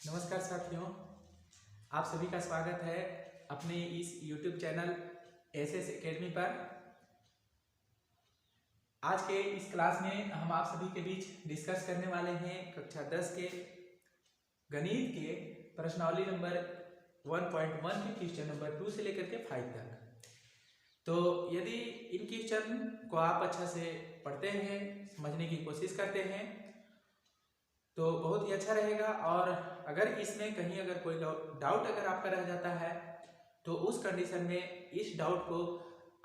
नमस्कार साथियों, आप सभी का स्वागत है अपने इस YouTube चैनल एसएस एकेडमी पर। आज के इस क्लास में हम आप सभी के बीच डिस्कस करने वाले हैं कक्षा 10 के गणित के प्रश्नावली नंबर 1.1 के क्वेश्चन नंबर 2 से लेकर के 5 तक। तो यदि इन क्वेश्चन को आप अच्छा से पढ़ते हैं, समझने की कोशिश करते हैं तो बहुत ही अच्छा रहेगा। और अगर इसमें कहीं अगर कोई डाउट अगर आपका रह जाता है तो उस कंडीशन में इस डाउट को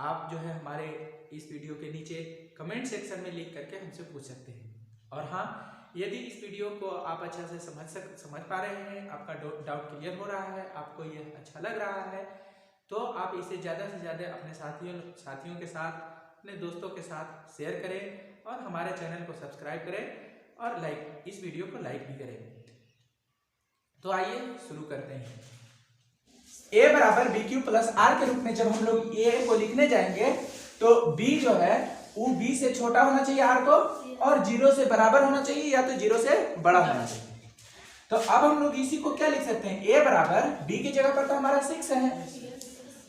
आप जो है हमारे इस वीडियो के नीचे कमेंट सेक्शन में लिख करके हमसे पूछ सकते हैं। और हाँ, यदि इस वीडियो को आप अच्छा से समझ पा रहे हैं, आपका डाउट क्लियर हो रहा है, आपको ये अच्छा लग रहा है, तो आप इसे ज़्यादा से ज़्यादा अपने साथियों के साथ, अपने दोस्तों के साथ शेयर करें और हमारे चैनल को सब्सक्राइब करें और इस वीडियो को लाइक भी करें। तो आइए शुरू करते हैं। a बराबर बी क्यू प्लस आर के रूप में जब हम लोग a को लिखने जाएंगे तो b जो है वो b से छोटा होना चाहिए r को, और 0 से बराबर होना चाहिए या तो 0 से बड़ा होना चाहिए। तो अब हम लोग इसी को क्या लिख सकते हैं, a बराबर b की जगह पर तो हमारा 6 है,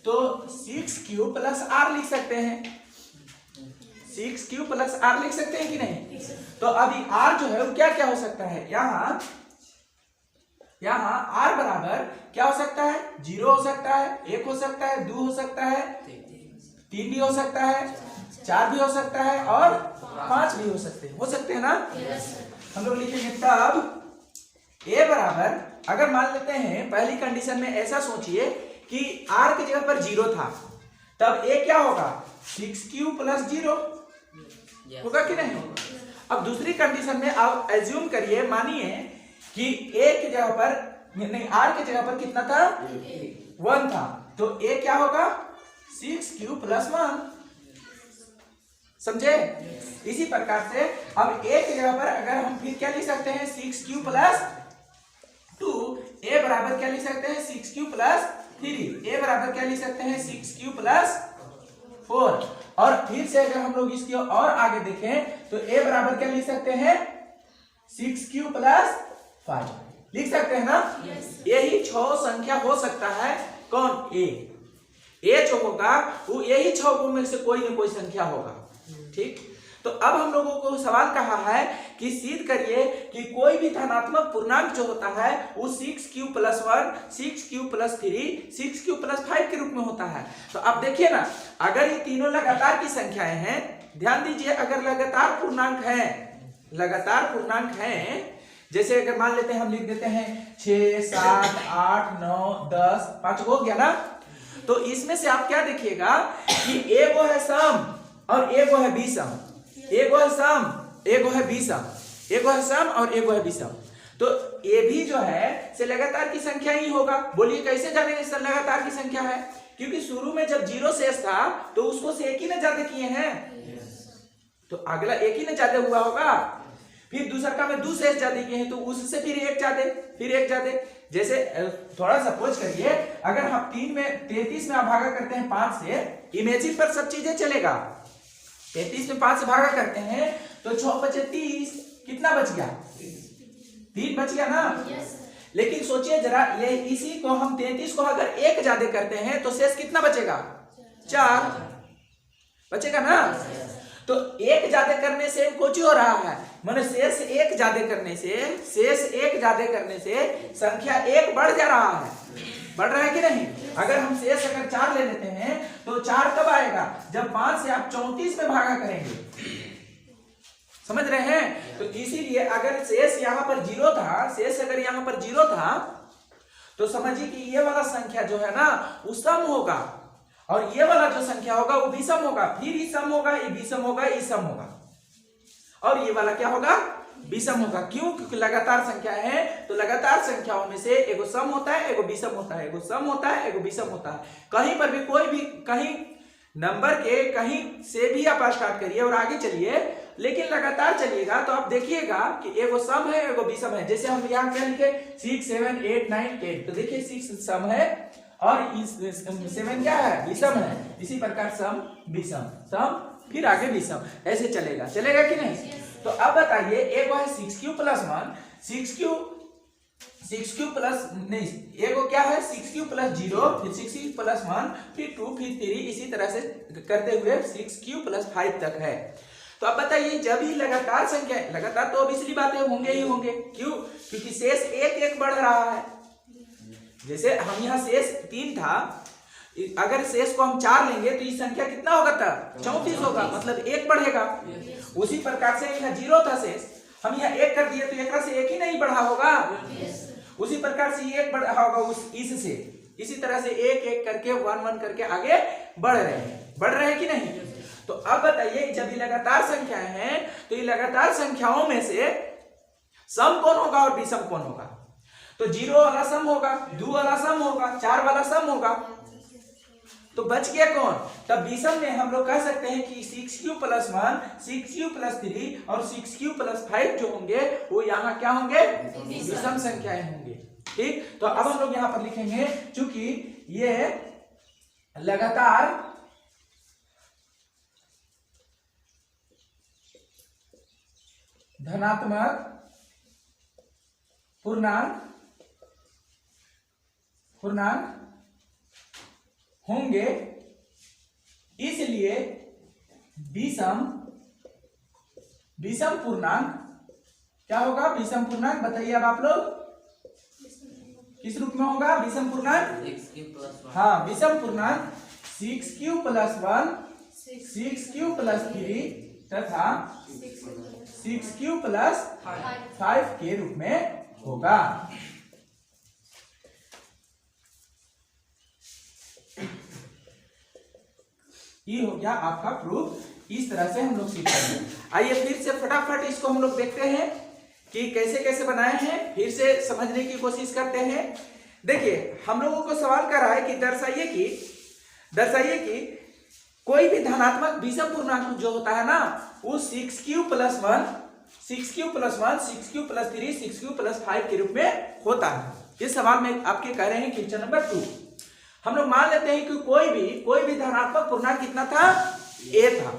तो 6q प्लस r लिख सकते हैं। 6q प्लस r लिख सकते हैं कि नहीं? तो अभी r जो है वो क्या क्या हो सकता है, यहाँ r बराबर क्या हो सकता है, 0 हो सकता है, 1 हो सकता है, 2 हो सकता है, 3 भी हो सकता है, 4 भी हो सकता है और 5 भी हो सकते हैं ना। हम लोग लिखेंगे तब a बराबर, अगर मान लेते हैं पहली कंडीशन में ऐसा सोचिए कि r की जगह पर 0 था, तब a क्या होगा, 6q प्लस 0 होगा कि नहीं? अब दूसरी कंडीशन में आप एज्यूम करिए, मानिए कि a की जगह पर नहीं, r की जगह पर कितना था, 1 था, तो a क्या होगा, 6q प्लस 1। समझे? इसी प्रकार से अब a की जगह पर अगर हम फिर क्या लिख सकते हैं, 6q प्लस 2, a बराबर क्या लिख सकते हैं, 6q प्लस 3, a बराबर क्या लिख सकते हैं, 6q प्लस 4। और फिर से अगर हम लोग इसकी और आगे देखें तो a बराबर क्या लिख सकते हैं, 6q प्लस 5 लिख सकते हैं ना। यही 6 संख्या हो सकता है, कौन, a जो होगा वो यही 6 में से कोई ना कोई संख्या होगा। ठीक, तो अब हम लोगों को सवाल कहा है कि सिद्ध करिए कि कोई भी धनात्मक पूर्णांक जो होता है वो 6q plus 1, 6q plus 3, 6q plus 5 के रूप में होता है। तो अब देखिए ना, अगर ये तीनों लगातार की संख्याएं हैं, ध्यान दीजिए, अगर लगातार पूर्णांक हैं, जैसे अगर मान लेते हैं, हम लिख देते हैं 6, 7, 8, 9, 10, 5 हो गया ना। तो इसमें से आप क्या देखिएगा कि एगो है सम और एगो है विषम, एगो है सम, एगो है विषम, एगो है सम और एगो है विषम। तो ये भी जो है से लगातार की संख्या ही होगा। बोलिए कैसे जानेंगे सर लगातार की संख्या है? क्योंकि शुरू में जब 0 शेष था तो उसको से एक ही ने ज्यादा किए हैं, तो अगला एक ही ने ज्यादा हुआ होगा, फिर दूसरा का में 2 शेष ज्यादा किए हैं तो उससे फिर एक ज्यादा। जैसे थोड़ा सपोज करिए, अगर हम 33 में भागा करते हैं 5 से, इमेजिन पर सब चीजें चलेगा, 33 में 5 से भागा करते हैं तो 6 बचे 30, कितना बच गया, 3 बच गया ना। लेकिन सोचिए जरा, ये इसी को हम 33 को अगर 1 ज्यादा करते हैं तो शेष कितना बचेगा, 4 बचेगा ना। तो 1 ज्यादा करने से कुछ हो रहा है, माने शेष 1 ज्यादा करने से संख्या 1 बढ़ जा रहा है, बढ़ रहा है कि नहीं? अगर हम शेष अगर 4 ले लेते हैं तो 4 कब आएगा, जब 5 से आप 34 में भागा करेंगे। समझ रहे हैं? तो इसीलिए अगर शेष यहाँ पर 0 था, तो समझिए कि ये वाला संख्या जो है ना वो सम होगा, और ये वाला जो संख्या होगा वो विषम होगा, फिर ये सम होगा, ये विषम होगा, ये सम होगा, और ये वाला क्या होगा, विषम होगा। क्यों? क्योंकि लगातार संख्या है, तो लगातार संख्याओं में से एगो सम होता है, एगो विषम होता है, एगो सम होता है, एगो विषम होता है। कहीं पर भी कोई भी कहीं नंबर के कहीं से भी आप स्टार्ट करिए और आगे चलिए, लेकिन लगातार चलिएगा तो आप देखिएगा कि एगो सम है, एगो विषम है। जैसे हम यहाँ क्या लिखे, 6, 7, 8, 9, 10, तो देखिए 6 सम है और 7 क्या है, विषम है। इसी प्रकार सम विषम, सम फिर आगे विषम, ऐसे चलेगा कि नहीं? तो अब बताइए, एक है 6q प्लस 1, 6 क्यू प्लस नहीं, एक को क्या है 6 क्यू प्लस 0, फिर 6 क्यू प्लस 1, फिर 2, फिर 3, इसी तरह से करते हुए 6 क्यू प्लस 5 तक है। तो अब बताइए जब ही लगातार संख्या, लगातार तो ऑब्वियसली बातें होंगे ही होंगे, क्यों? क्योंकि शेष एक एक बढ़ रहा है। जैसे हम यहाँ शेष 3 था, अगर शेष को हम 4 लेंगे तो ये संख्या कितना होगा तब 34 होगा, मतलब एक बढ़ेगा। उसी प्रकार से यहाँ 0 था शेष, हम यहाँ 1 कर दिए तो एक से एक ही नहीं बढ़ा होगा। उसी प्रकार से ये 1 बढ़ा होगा उस इससे, इसी तरह से एक एक करके 1 1 करके आगे बढ़ रहे हैं कि नहीं? तो अब बताइए जब ये लगातार संख्याएं हैं तो ये लगातार संख्याओं में से सम कौन होगा और विषम कौन होगा? तो 0 वाला सम होगा, 2 वाला सम होगा, 4 वाला सम होगा, तो बच गया कौन? तब विषम में हम लोग कह सकते हैं कि 6q प्लस 1, 6q प्लस 3 और 6q प्लस 5 जो होंगे वो यहाँ क्या होंगे? विषम संख्याएं होंगे। ठीक, तो अब हम लोग यहाँ पर लिखेंगे चूंकि ये लगातार धनात्मक पूर्णांक होंगे, इसलिए विषम पूर्णांक क्या होगा? विषम पूर्णांक बताइए अब आप लोग किस रूप में होगा विषम पूर्णांक? हाँ, विषम पूर्णांक 6q प्लस 1, 6q प्लस 3 तथा 6q प्लस 5 के रूप में होगा। ये हो गया आपका प्रूफ। इस तरह से हम लोग सीख सकते हैं। आइए फिर से फटाफट इसको हम लोग देखते हैं कि कैसे कैसे बनाए हैं, फिर से समझने की कोशिश करते हैं। देखिए हम लोगों को सवाल कर रहा है कि दर्शाइए कि कोई भी धनात्मक विषम पूर्णांक जो होता है ना वो 6q plus 1, 6q plus 1, 6q plus 3, 6q plus 5 के रूप में होता है। ये सवाल में आपके कह रहे हैं क्वेश्चन नंबर 2। हम लोग मान लेते हैं कि कोई भी धनात्मक पूर्णांक कितना था? a था,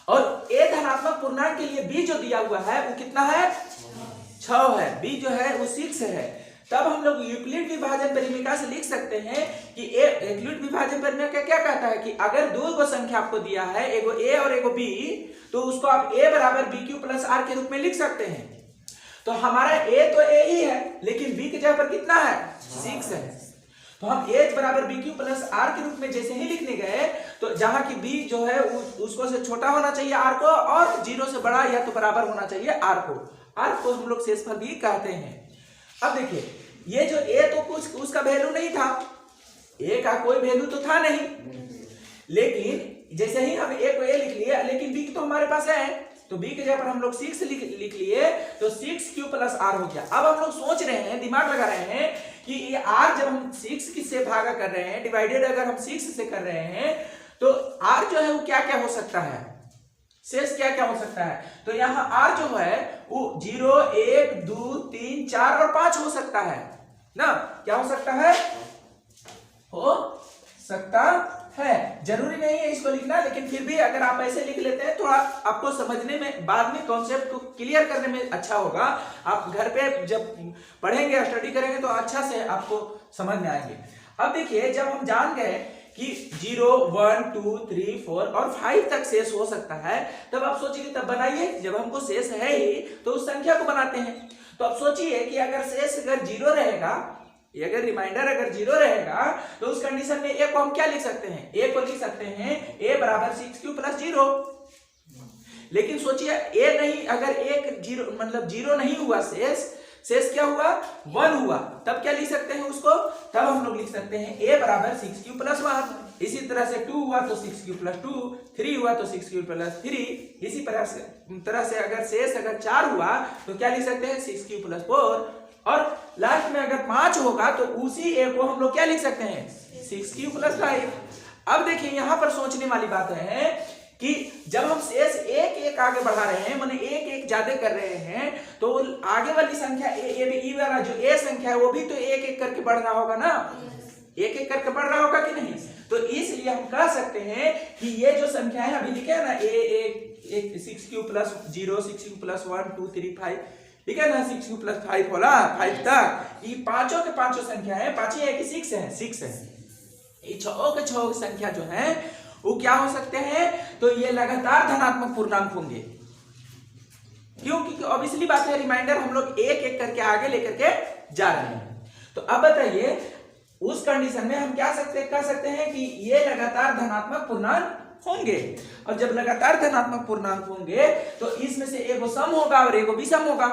और a धनात्मक पूर्णांक के लिए b जो दिया हुआ है वो कितना है? 6 है। b जो है वो 6 है। तब हम लोग यूक्लिड विभाजन परिमेय से लिख सकते हैं कि यूक्लिड विभाजन परिमेय क्या कहता है कि अगर दो गो संख्या आपको दिया है, एगो a और एगो b, तो उसको आप a बराबर bq प्लस r के रूप में लिख सकते हैं। तो हमारा a तो a ही है, लेकिन b की जगह पर कितना है? 6 है। तो हम a बराबर bq प्लस r के रूप में जैसे ही लिखने गए तो जहां की b जो है उसको से छोटा होना चाहिए r को, और 0 से बड़ा या तो बराबर होना चाहिए r को हम लोग शेषफल भी कहते हैं। अब देखिए ये जो a तो कुछ उसका वैल्यू नहीं था, a का कोई वैल्यू तो था नहीं, लेकिन जैसे ही हम a को a लिख लिए, लेकिन b तो हमारे पास है, तो b की जगह पर हम लोग 6 लिख लिए, तो 6q प्लस r हो गया। अब हम लोग सोच रहे हैं, दिमाग लगा रहे हैं कि ये r जब हम 6 से भागा कर रहे हैं, डिवाइडेड अगर हम 6 से कर रहे हैं, तो r जो है वो क्या क्या हो सकता है? शेष क्या क्या हो सकता है? तो यहाँ r जो है वो 0, 1, 2, 3, 4 और 5 हो सकता है ना। क्या हो सकता है? हो सकता है। जरूरी नहीं है इसको लिखना, लेकिन फिर भी अगर आप ऐसे लिख लेते हैं थोड़ा आपको समझने में, बाद में कॉन्सेप्ट को क्लियर करने में अच्छा होगा। आप घर पे जब पढ़ेंगे, स्टडी करेंगे तो अच्छा से आपको समझ में आएंगे। अब देखिए जब हम जान गए कि 0, 1, 2, 3, 4 और 5 तक शेष हो सकता है, तब आप सोचिए, तब बनाइए। जब हमको शेष है ही तो उस संख्या को बनाते हैं। तो अब सोचिए कि अगर शेष अगर 0 रहेगा, अगर रिमाइंडर अगर 0 रहेगा, तो उस कंडीशन में a को हम क्या लिख सकते हैं? a को लिख सकते हैं a बराबर 6q प्लस 0। लेकिन सोचिए a नहीं, अगर एक 0 मतलब 0 नहीं हुआ, शेष क्या हुआ? 1 हुआ, तब क्या लिख सकते हैं उसको? तब हम लोग लिख सकते हैं a बराबर 6q प्लस 1। इसी तरह से 2 हुआ तो 6q प्लस 2, 3 हुआ तो 6q प्लस 3। इसी तरह से अगर शेष अगर 4 हुआ तो क्या लिख सकते हैं? 6q plus 4। और लास्ट में अगर 5 होगा तो उसी a को हम लोग क्या लिख सकते हैं? 6q plus 5। अब देखिए यहाँ पर सोचने वाली बात है कि जब हम शेष एक एक आगे बढ़ा रहे हैं, माने एक एक ज्यादा कर रहे हैं, तो आगे वाली संख्या ए वाला जो a संख्या है वो भी तो एक एक करके बढ़ रहा होगा ना, एक एक करके बढ़ रहा होगा कि नहीं? तो इसलिए हम कह सकते हैं कि ये जो संख्या है अभी लिखे है ना, 6q प्लस 0, 6q प्लस 1, 2, 3, 5 ठीक है ना। 6 क्यूब प्लस 5 होला 5 तक। ये पांचों के पांचों संख्या है, 5 ही है कि 6 है? 6 है। ये छह के छह संख्या जो है वो क्या हो सकते हैं? तो ये लगातार धनात्मक पूर्णांक होंगे। क्यों? क्योंकि ऑब्वियसली बात है, रिमाइंडर हम लोग एक एक करके आगे लेकर के जा रहे हैं। तो अब बताइए उस कंडीशन में हम क्या कह सकते हैं कि ये लगातार धनात्मक पूर्णांक होंगे। और जब लगातार धनात्मक पूर्णांक होंगे तो इसमें से एगो सम होगा और एगो विषम होगा।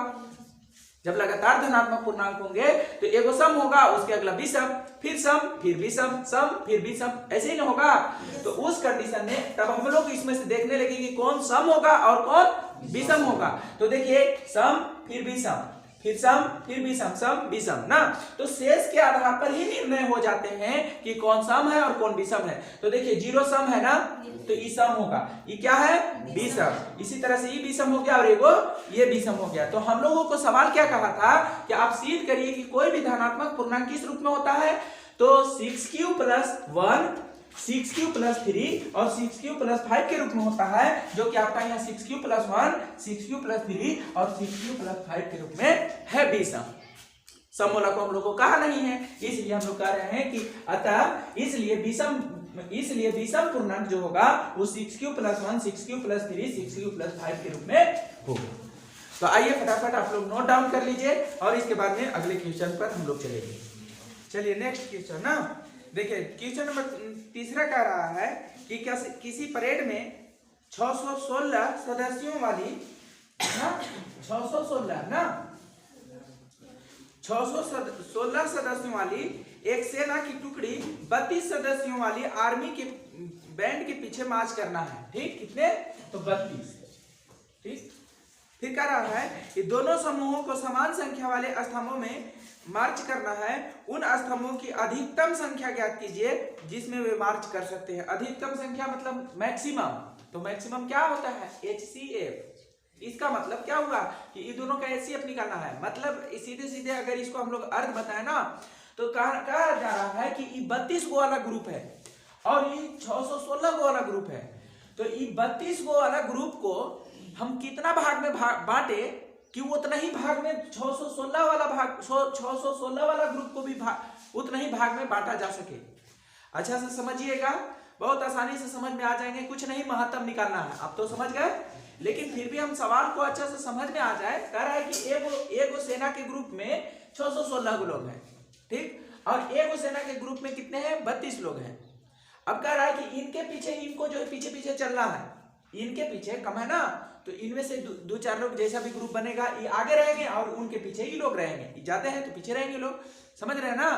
जब लगातार धनात्मक पूर्णांक होंगे तो एगो सम होगा, उसके अगला विषम, फिर सम, फिर विषम, सम, फिर विषम, ऐसे ही ना होगा। तो उस कंडीशन में तब हम लोग इसमें से देखने लगे कि कौन सम होगा और कौन विषम होगा। तो देखिए सम फिर विषम, फिर सम, फिर विषम, सम विषम ना। तो शेष के आधार पर ही निर्णय हो जाते हैं कि कौन सम है और कौन विषम है। तो देखिए 0 सम है ना, तो ये सम होगा। ये क्या है? विषम। इसी तरह से ये विषम हो गया और ये विषम हो गया। तो हम लोगों को सवाल क्या कहा था कि आप सिद्ध करिए कि कोई भी धनात्मक पूर्णांक किस रूप में होता है। तो 6 प्लस 1, 6 प्लस 3 और 6 प्लस 5 के रूप में होता है, जो कि आपका यहाँ 6 प्लस 1, 6 प्लस 3 और 6 प्लस 5 के रूप में है विषम। सममूलक को हम लोग को कहा नहीं है, इसलिए हम लोग कह रहे हैं कि अतः इसलिए विषम पूर्णांक जो होगा वो 6 प्लस 1, 6 प्लस 3, 6 प्लस 5 के रूप में होगा। तो आइए फटाफट आप लोग नोट डाउन कर लीजिए और इसके बाद में अगले क्वेश्चन पर हम लोग चलेंगे। चलिए नेक्स्ट क्वेश्चन ना देखिए, क्वेश्चन नंबर तीसरा कह रहा है कि किसी परेड में 616 सदस्यों वाली 616 सदस्यों वाली एक सेना की टुकड़ी 32 सदस्यों वाली आर्मी के बैंड के पीछे मार्च करना है। ठीक, कितने? तो 32। ठीक, फिर कह रहा है कि दोनों समूहों को समान संख्या वाले स्तंभों में मार्च करना है। उन स्तंभों की अधिकतम संख्या ज्ञात कीजिए जिसमें वे मार्च कर सकते हैं। अधिकतम संख्या मतलब मैक्सिमम। तो मैक्सिमम क्या होता है? HCF। इसका मतलब क्या हुआ कि ये दोनों का HCF निकालना है। मतलब सीधे सीधे अगर इसको हम लोग अर्थ बताए ना तो कहा जा रहा है कि ये 32 गो वाला ग्रुप है और ये 616 गो वाला ग्रुप है। तो ये 32 गो वाला ग्रुप को हम कितना भाग में बांटे कि उतना ही भाग में 616 वाला ग्रुप को भी उतना ही भाग में बांटा जा सके। अच्छा से समझिएगा, बहुत आसानी से समझ में आ जाएंगे। कुछ नहीं, महत्तम निकालना है। आप तो समझ गए, लेकिन फिर भी हम सवाल को अच्छा से समझ में आ जाए। कह रहा है कि एगो सेना के ग्रुप में 616 लोग हैं। ठीक, और एगो सेना के ग्रुप में कितने हैं? 32 लोग हैं। अब कह रहा है कि इनके पीछे इनको जो पीछे पीछे चलना है, इनके पीछे कम है ना, तो इनमें से दो चार लोग जैसा भी ग्रुप बनेगा ये आगे रहेंगे और उनके पीछे ही लोग रहेंगे। ये जाते हैं तो पीछे रहेंगे लोग। समझ रहे हैं ना?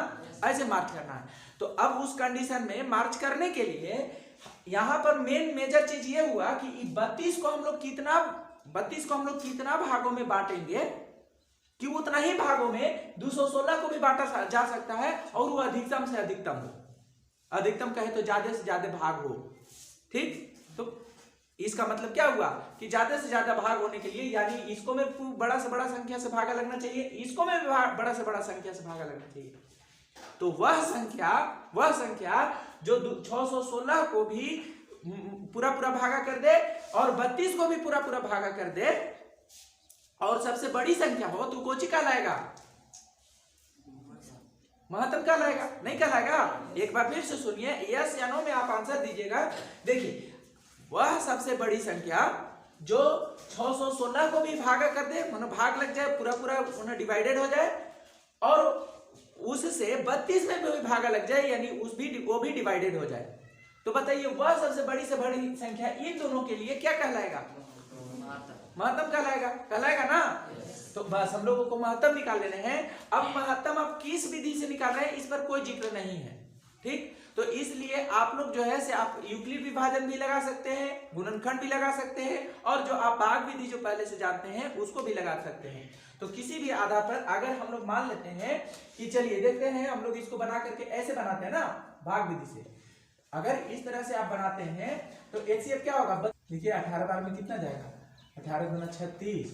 ऐसे मार्च करना है। तो अब उस कंडीशन में मार्च करने के लिए यहाँ पर मेजर चीज ये हुआ कि 32 को हम लोग कितना भागों में बांटेंगे कि उतना ही भागों में 216 को भी बांटा जा सकता है और वो अधिकतम से अधिकतम हो। अधिकतम कहे तो ज्यादा से ज्यादा भाग हो। ठीक, तो इसका मतलब क्या हुआ कि ज्यादा से ज्यादा भाग होने के लिए, यानी इसको में बड़ा से बड़ा संख्या से भागा लगना चाहिए, इसको में बड़ा से बड़ा संख्या से भागा लगना चाहिए। तो वह संख्या जो 616 को भी पूरा भागा कर दे और 32 को भी पूरा भागा कर दे और सबसे बड़ी संख्या हो तो कोची कहलाएगा? महत्तम कहलाएगा, नहीं कहलाएगा? एक बार फिर से सुनिए, यस या नो में आप आंसर दीजिएगा। देखिए, वह सबसे बड़ी संख्या जो 616 को भी भागा कर दे, मानो भाग लग जाए, पूरा उन्हें डिवाइडेड हो जाए और उससे 32 में भी भागा लग जाए, यानी वो भी डिवाइडेड हो जाए। तो बताइए वह सबसे बड़ी से बड़ी संख्या इन दोनों के लिए क्या कहलाएगा? महत्तम कहलाएगा ना। तो बस हम लोगों को महत्तम निकाल लेने हैं। अब महत्तम आप किस विधि से निकाल रहे हैं इस पर कोई जिक्र नहीं है। ठीक, तो इसलिए आप लोग जो है से आप यूक्लिड विभाजन भी लगा सकते हैं, गुणनखंड भी लगा सकते हैं और जो आप भाग विधि जो पहले से जानते हैं उसको भी लगा सकते हैं। तो किसी भी आधार पर अगर हम लोग मान लेते हैं कि चलिए देखते हैं, हम लोग इसको बना करके ऐसे बनाते हैं ना भाग विधि से। अगर इस तरह से आप बनाते हैं तो HCF क्या होगा? देखिए 18 बार में कितना जाएगा? 18 गुना 36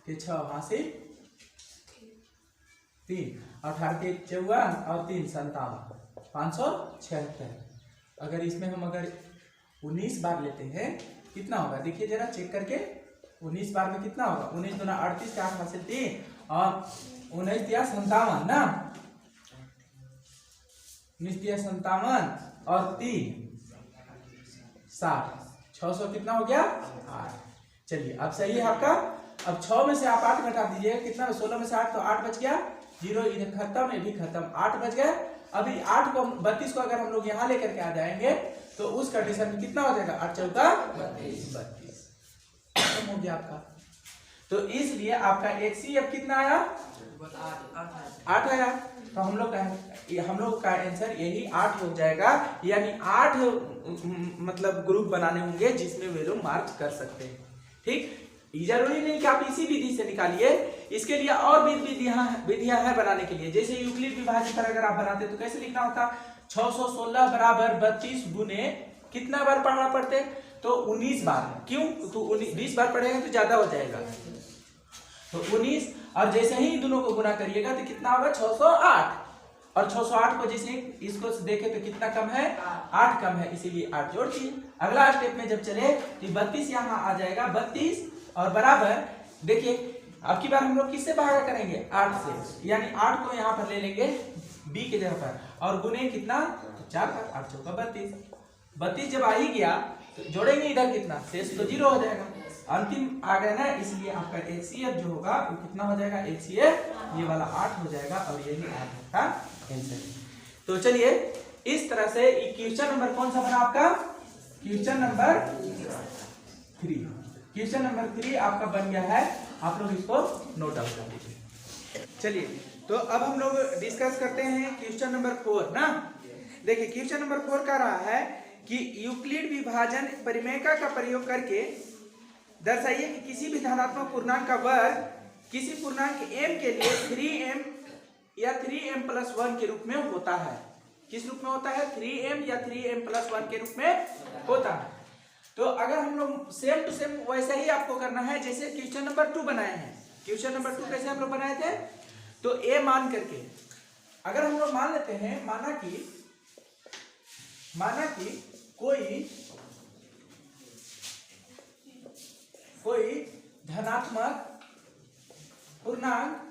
के 6 वहां से 3, 18 के 54 और 3 57, 576। अगर इसमें हम 19 बार लेते हैं कितना होगा? देखिए जरा चेक करके 19 बार में कितना होगा, 19 दूना 38 के 8 हासिल 3 और 19 तिया 57 ना, 19 तिया 57 और 3 60, 600 कितना हो गया 8। चलिए अब सही है आपका। अब 6 में से आप 8 घटा दीजिए, कितना 16 में से 8 तो 8 बच गया, 0 इधर खत्म, ये भी खत्म, 8 बच गए। अभी 8 को 32 को अगर हम लोग यहाँ लेकर के आ जाएंगे तो उस कंडीशन में कितना हो जाएगा, 8 चौका 32 खत्म हो गया आपका। तो इसलिए आपका HCF कितना आया, 8 आया। तो हम लोग का आंसर यही 8 हो जाएगा, यानी 8 मतलब ग्रुप बनाने होंगे जिसमें वे लोग मार्च कर सकते हैं। ठीक, जरूरी नहीं कि आप इसी विधि से निकालिए, इसके लिए और भी विधियां है बनाने के लिए। जैसे यूक्लिड विभाजन पर अगर आप बनाते तो कैसे लिखना होता, 616 बराबर 32 गुने कितना बार पढ़ना पड़ते, तो 19 बार। क्यों, तो 20 बार पढ़ेंगे तो ज्यादा हो जाएगा, तो 19, और जैसे ही दोनों को गुना करिएगा तो कितना होगा 608, और 608 को जैसे इसको देखे तो कितना कम है, 8 कम है, इसीलिए 8 जोड़ दिए। अगला स्टेप में जब चले तो 32 यहाँ आ जाएगा, 32 और बराबर, देखिए अब की बार हम लोग किससे भागा करेंगे, 8 से, यानी 8 को यहाँ पर ले लेंगे b के जगह पर, और गुने कितना 4 पर, 8 चौका 32, 32 जब आ ही गया तो जोड़ेंगे इधर कितना, शेष तो 0 हो जाएगा, अंतिम आ गया ना, इसलिए आपका HCF जो होगा वो कितना हो जाएगा, HCF ये वाला 8 हो जाएगा, और यही आपका आंसर है। तो चलिए इस तरह से क्वेश्चन नंबर कौन सा बना आपका, क्वेश्चन नंबर 3, क्वेश्चन नंबर 3 आपका बन गया है। आप लोग इसको नोट डाउन कर लीजिए। चलिए तो अब हम लोग डिस्कस करते हैं क्वेश्चन नंबर 4 ना। देखिए क्वेश्चन नंबर 4 कह रहा है कि यूक्लिड विभाजन परिमेयका का प्रयोग करके दर्शाइए कि किसी भी धनात्मक पूर्णांक का वर्ग किसी पूर्णांक m के लिए 3m या 3m+1 के रूप में होता है। किस रूप में होता है, 3m या 3m+1 के रूप में होता है। तो अगर हम लोग सेम टू सेम वैसा ही आपको करना है जैसे क्वेश्चन नंबर 2 बनाए हैं। क्वेश्चन नंबर 2 कैसे हम लोग बनाए थे, तो a मान करके अगर हम लोग मान लेते हैं, माना कि कोई धनात्मक पूर्णांक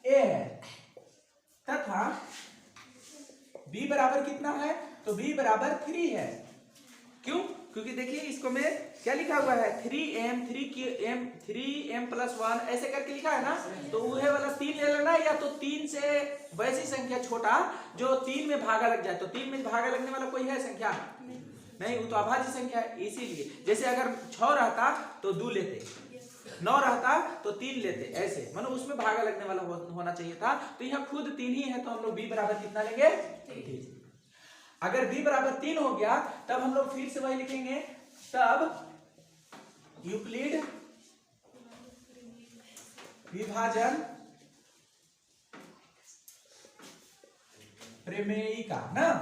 a है तथा b बराबर कितना है, तो b बराबर 3 है। क्यों, क्योंकि देखिए इसको में क्या लिखा हुआ है, 3m 3m+1 ऐसे करके लिखा है ना, तो वह वाला 3 ले लेना, या तो 3 से वैसी संख्या छोटा जो 3 में भागा लग जाए। तो 3 में भागा लगने वाला कोई है संख्या नहीं, वो तो अभाज्य संख्या है। इसीलिए जैसे अगर 6 रहता तो 2 लेते, 9 रहता तो 3 लेते, ऐसे मतलब उसमें भागा लगने वाला होना चाहिए था। तो यहाँ खुद 3 ही है, तो हम लोग b बराबर कितना लेंगे, 3। अगर b बराबर 3 हो गया तब हम लोग फिर से वही लिखेंगे, तब यूक्लिड विभाजन प्रमेयिका ना,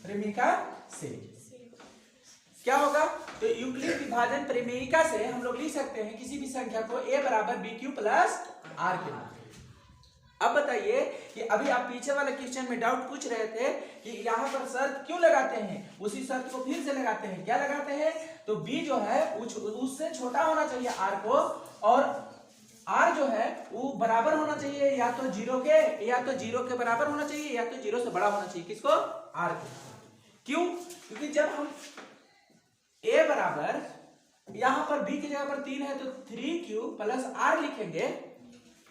प्रमेयिका से क्या होगा, तो यूक्लिड विभाजन प्रमेयिका से हम लोग लिख सकते हैं किसी भी संख्या को a बराबर bq प्लस r के रूप में। अब बताइए कि अभी आप पीछे वाले क्वेश्चन में डाउट पूछ रहे थे कि यहाँ पर शर्त क्यों लगाते हैं, उसी शर्त को फिर से लगाते हैं। क्या लगाते हैं, तो b जो है उससे छोटा होना चाहिए r को, और r जो है वो बराबर होना चाहिए या तो 0 के बराबर होना चाहिए, या तो 0 से बड़ा होना चाहिए। किसको, r को। क्यों, क्योंकि जब हम a बराबर यहाँ पर b की जगह पर 3 है तो 3q प्लस r लिखेंगे,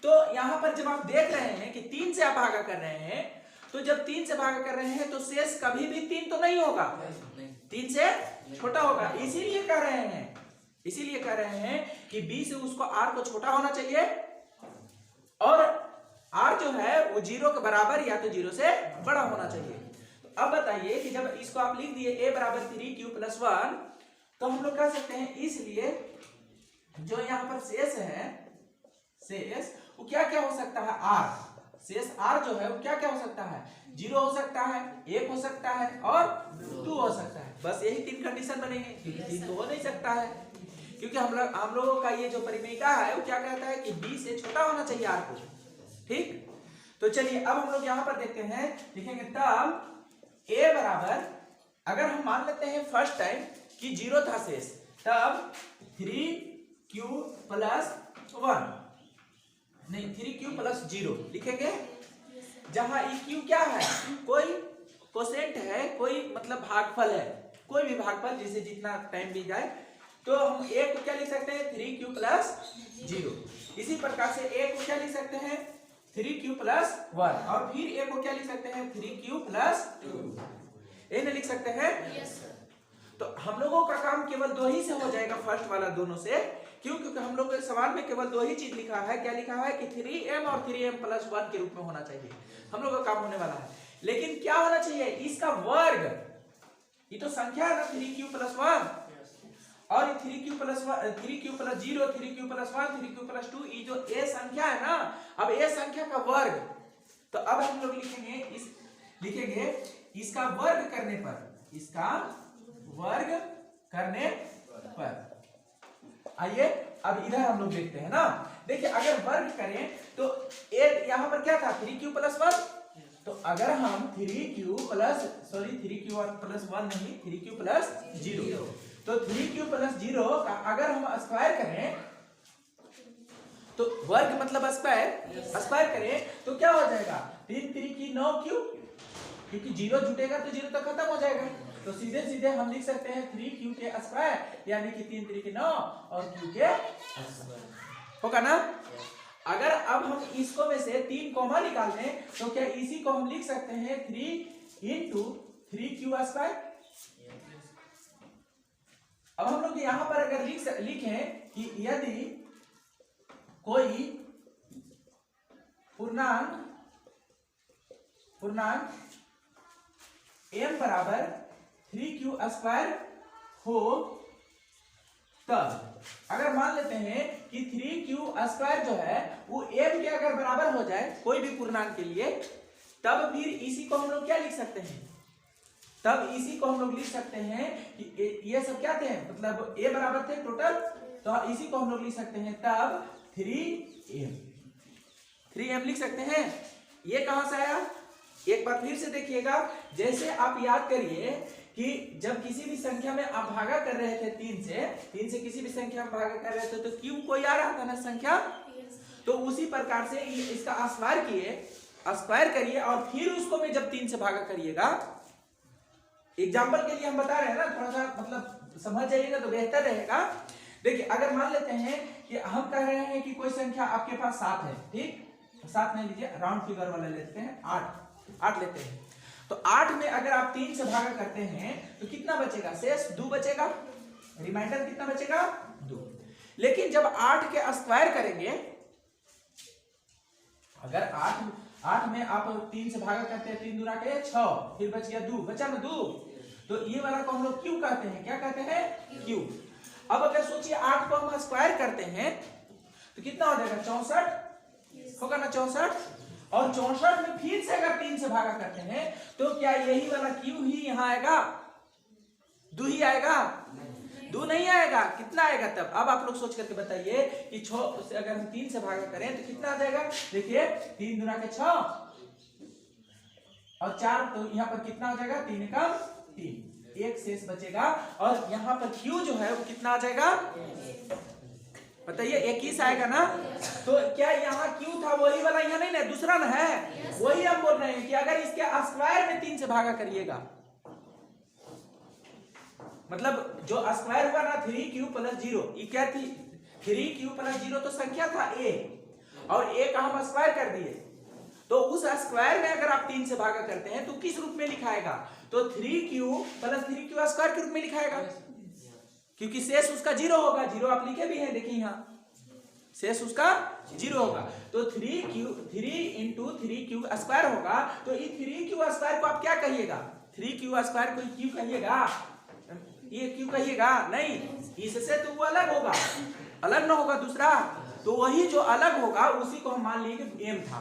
तो यहाँ पर जब आप देख रहे हैं कि 3 से आप भागा कर रहे हैं, तो जब 3 से भागा कर रहे हैं तो शेष कभी भी 3 तो नहीं होगा, 3 से छोटा होगा। इसीलिए कह रहे हैं कि b से उसको r को छोटा होना चाहिए, और r जो है वो 0 के बराबर या तो 0 से बड़ा होना चाहिए। तो अब बताइए कि जब इसको आप लिख दिए a बराबर 3q प्लस 1, तो हम लोग कह सकते हैं, इसलिए जो यहाँ पर शेष है, शेष वो क्या क्या हो सकता है, r, शेष r जो है वो क्या क्या हो सकता है, 0 हो सकता है, 1 हो सकता है, और 2 हो सकता है। बस यही 3 कंडीशन बनेंगे, क्योंकि 3 तो हो नहीं सकता है, क्योंकि हम लोगों का ये जो परिमेयिका है वो क्या कहता है कि b से छोटा होना चाहिए r को। ठीक, तो चलिए अब हम लोग यहाँ पर देखते हैं, लिखेंगे तब a बराबर, अगर हम मान लेते हैं फर्स्ट टाइम कि 0 था शेष, तब 3q प्लस 1 नहीं 3q प्लस 0 लिखेंगे। जहां q क्या है, कोई कोसेंट है, कोई मतलब भागफल है, कोई भी भागफल जिसे जितना टाइम भी जाए, तो हम a को क्या लिख सकते हैं 3q प्लस 0। इसी प्रकार से a को क्या लिख सकते हैं 3q प्लस 1, और फिर a को क्या लिख सकते हैं 3q प्लस 2। ये नहीं लिख सकते हैं? तो हम लोगों का काम केवल दो ही से हो जाएगा, फर्स्ट वाला दोनों से। क्यों? क्योंकि हम लोग के सवाल में केवल दो ही चीज लिखा है। क्या लिखा है कि 3m और 3m प्लस 1 के रूप में होना चाहिए, हम लोग का काम होने वाला है। लेकिन क्या होना चाहिए, इसका वर्ग। ये तो संख्या है ना 3q प्लस 1, और 3q plus 1, 3q plus 0, 3q plus 1, 3q plus 2, ये जो a संख्या है ना, अब a संख्या का वर्ग। तो अब हम लोग लिखेंगे इसका वर्ग करने पर, इसका वर्ग करने पर। आइए अब इधर हम लोग देखते हैं ना। देखिए अगर वर्ग करें तो यहां पर क्या था 3q प्लस 1, तो अगर हम 3q प्लस 1 नहीं 3q प्लस 0, तो 3q प्लस 0 का अगर हम स्क्वायर करें, तो वर्ग मतलब स्क्वायर करें तो क्या हो जाएगा 3 3 की 9q, क्योंकि 0 जुटेगा तो 0 तक खत्म हो जाएगा। तो सीधे सीधे हम लिख सकते हैं 3q के स्क्वायर, यानी कि 3 3 की 9 और q के स्क्वायर होगा ना। अगर अब हम इसको में से 3 कॉमा निकाल दें तो क्या इसी को हम लिख सकते हैं 3 इंटू 3q स्क्वायर। अब हम लोग यहां पर अगर लिखें कि यदि कोई पूर्णांक m बराबर 3q स्क्वायर हो, तब अगर मान लेते हैं कि 3q स्क्वायर जो है वो m के अगर बराबर हो जाए कोई भी पूर्णांक के लिए, तब फिर इसी को हम लोग क्या लिख सकते हैं, तब इसी को हम लोग लिख सकते हैं कि ये सब क्या थे, मतलब a बराबर थे टोटल, तो इसी को हम लोग लिख सकते हैं तब 3m लिख सकते हैं। ये कहां से आया, एक बार फिर से देखिएगा। जैसे आप याद करिए कि जब किसी भी संख्या में आप भागा कर रहे थे 3 से किसी भी संख्या में भागा कर रहे थे तो क्यों कोई आ रहा था ना संख्या, तो उसी प्रकार से इसका स्क्वायर करिए और फिर उसको में जब 3 से भागा करिएगा। एग्जाम्पल के लिए हम बता रहे हैं ना, थोड़ा सा मतलब समझ जाइएगा तो बेहतर रहेगा। देखिए अगर मान लेते हैं कि हम कह रहे हैं कि कोई संख्या आपके पास 7 है, ठीक, 7 नहीं लीजिए, राउंड फिगर वाला लेते हैं, 8 लेते हैं। तो 8 में अगर आप 3 से भागा करते हैं तो कितना बचेगा, शेष 2 बचेगा, रिमाइंडर कितना बचेगा 2। लेकिन जब 8 के स्क्वायर करेंगे, अगर 8 में आप 3 से भागा करते हैं, 3 दूना के 6, फिर बच गया 2, बचा ना 2, तो ये वाला को हम लोग क्यू कहते हैं। क्या कहते हैं, क्यू। अब अगर सोचिए 8 को हम स्क्वायर करते हैं तो कितना हो जाएगा 64 होगा ना, 64, और 64 में फिर से अगर 3 से भागा करते हैं तो क्या यही वाला क्यू ही यहाँ आएगा, 2 ही आएगा, 2 नहीं आएगा, कितना आएगा तब। अब आप लोग सोच करके बताइए कि 6 से अगर हम 3 से भागा करें तो कितना आ जाएगा। देखिए 3 दूना के 6 और 4, तो यहाँ पर कितना हो जाएगा 3 का 3, एक शेष बचेगा, और यहाँ पर क्यू जो है वो कितना आ जाएगा बताइए 21 आएगा ना। तो क्या यहाँ क्यू था वही वाला, यहाँ नहीं ना, दूसरा ना है, वही हम बोल रहे हैं कि अगर इसके स्क्वायर में 3 से भागा करिएगा, मतलब जो स्क्वायर हुआ ना 3q प्लस 0, ये क्या थी 3q प्लस 0 तो संख्या था a, और a का हम स्क्वायर कर दिए, तो उस स्क्वायर में अगर आप 3 से भागा करते हैं तो किस रूप में लिखाएगा, तो 3q प्लस 3q स्क्वायर के रूप में लिखाएगा, क्योंकि शेष उसका 0 होगा। 0 आप लिखे भी हैं, देखिए यहाँ शेष उसका 0 होगा। तो 3 इंटू 3q स्क्वायर होगा, तो ये 3q स्क्वायर को आप क्या कहिएगा, 3q स्क्वायर को q कहिएगा, ये q कहिएगा नहीं, इससे तो वो अलग होगा, अलग ना होगा दूसरा, तो वही जो अलग होगा उसी को हम मान लिए कि m था,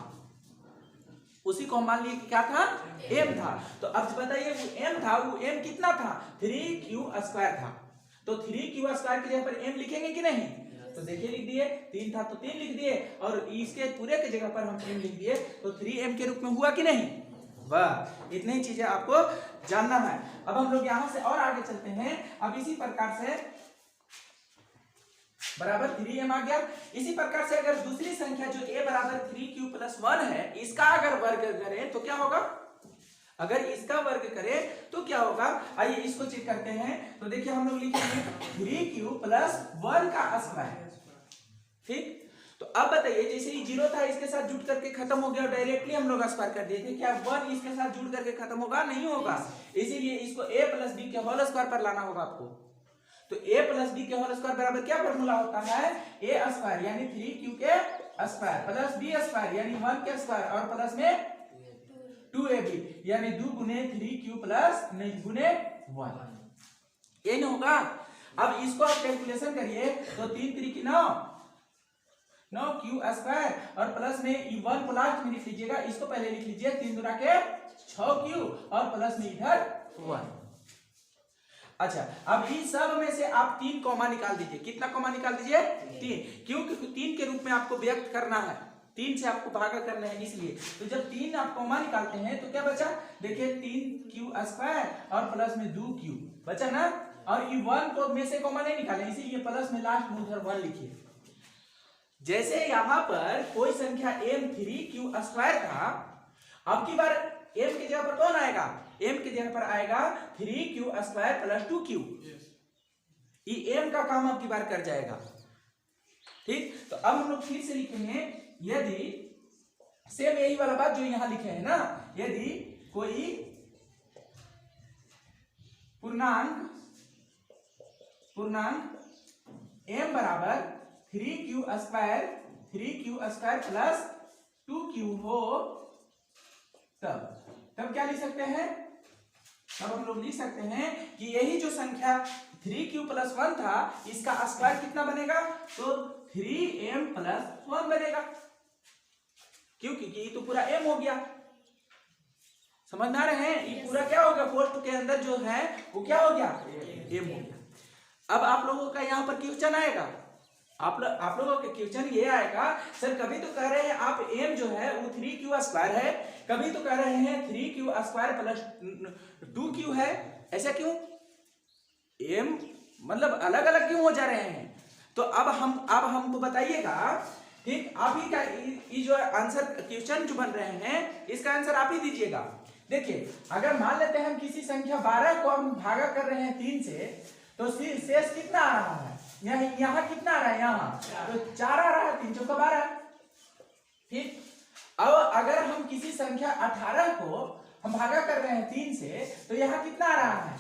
उसी को हम मान लिए कि क्या था, m था। तो अब बताइए वो m था, वो m कितना था 3q स्क्वायर था, तो 3q स्क्वायर की जगह पर m लिखेंगे कि नहीं, तो देखिए लिख दिए, 3 था तो 3 लिख दिए, और इसके पूरे की जगह पर हम m लिख दिए, तो 3m के रूप में हुआ कि नहीं, वर्ग। इतनी चीजें आपको जानना है। अब हम लोग यहां से और आगे चलते हैं। अब इसी प्रकार से बराबर 3m आ गया। इसी प्रकार से अगर दूसरी संख्या जो a बराबर 3q + 1 है, इसका अगर वर्ग करें तो क्या होगा? अगर इसका वर्ग करें तो क्या होगा? आइए इसको चेक करते हैं। तो देखिए हम लोग लिखेंगे 3q + 1 का स्क्वायर। ठीक, तो अब बताइए जैसे ये 0 था इसके साथ जुड़ करके खत्म हो गया, डायरेक्टली हम लोग स्क्वायर कर दिए थे। क्या 1 इसके साथ जुड़ करके खत्म होगा? नहीं होगा। इसीलिए इसको a + b के होल स्क्वायर पर लाना होगा आपको। तो a + b के होल स्क्वायर बराबर क्या फॉर्मूला होता है? a स्क्वायर यानी 3q के स्क्वायर प्लस b स्क्वायर यानी 1 के स्क्वायर और प्लस में 2ab यानी 2 गुने 3q प्लस नहीं गुने 1। ये नहीं होगा। अब इसको आप कैलकुलेशन करिए तो 3 3 की 9 9q स्क्वायर और प्लस में 1 को लास्ट में लिख लीजिएगा। इसको पहले लिख लीजिए 3 दूना के 6q और प्लस में इधर 1। अच्छा, अब इस सब में से आप 3 कॉमा निकाल दीजिए। कितना कॉमा निकाल दीजिए? 3। क्यों? क्योंकि 3 के रूप में आपको व्यक्त करना है, 3 से आपको भागा करना है, इसलिए। तो जब 3 आप कॉमा निकालते हैं तो क्या बचा? देखिए 3q स्क्वायर और प्लस में 2q बचा ना। और ये 1 को में से कॉमा नहीं निकाले, इसीलिए प्लस में लास्ट में उधर 1 लिखिए। जैसे यहाँ पर कोई संख्या m 3q स्क्वायर था, अब की बार m की जगह पर कौन आएगा? m की जगह पर आएगा 3q स्क्वायर प्लस 2q। ये m का काम अब की बार कर जाएगा। ठीक, तो अब हम लोग फिर से लिखेंगे, यदि सेम यही वाला बात जो यहाँ लिखे हैं ना, यदि कोई पूर्णांक m बराबर 3q स्क्वायर प्लस 2q हो, तब क्या लिख सकते हैं? तब हम लोग लिख सकते हैं कि यही जो संख्या 3q + 1 था, इसका स्क्वायर कितना बनेगा? तो 3m + 1 बनेगा। क्यों? क्योंकि ये तो पूरा m हो गया। समझ में आ रहे हैं? ये पूरा क्या हो गया? पोस्ट के अंदर जो है वो क्या हो गया? m हो गया। अब आप लोगों का यहाँ पर क्वेश्चन आएगा, आप लोगों का क्वेश्चन ये आएगा, सर कभी तो कह रहे हैं आप m जो है वो 3q स्क्वायर है, कभी तो कह रहे हैं 3q स्क्वायर प्लस 2q है, ऐसा क्यों? m मतलब अलग अलग क्यों हो जा रहे हैं? तो अब हमको बताइएगा। ठीक, आप ही का ये जो आंसर क्वेश्चन जो बन रहे हैं, इसका आंसर आप ही दीजिएगा। देखिए, अगर मान लेते हैं हम किसी संख्या 12 को हम भागा कर रहे हैं 3 से, तो शेष कितना आ रहा है? यहाँ कितना आ रहा है? यहाँ तो 4 आ रहा है, 3 चौका 12। ठीक, अब अगर हम किसी संख्या 18 को हम भागा कर रहे हैं 3 से, तो यहाँ कितना आ रहा है?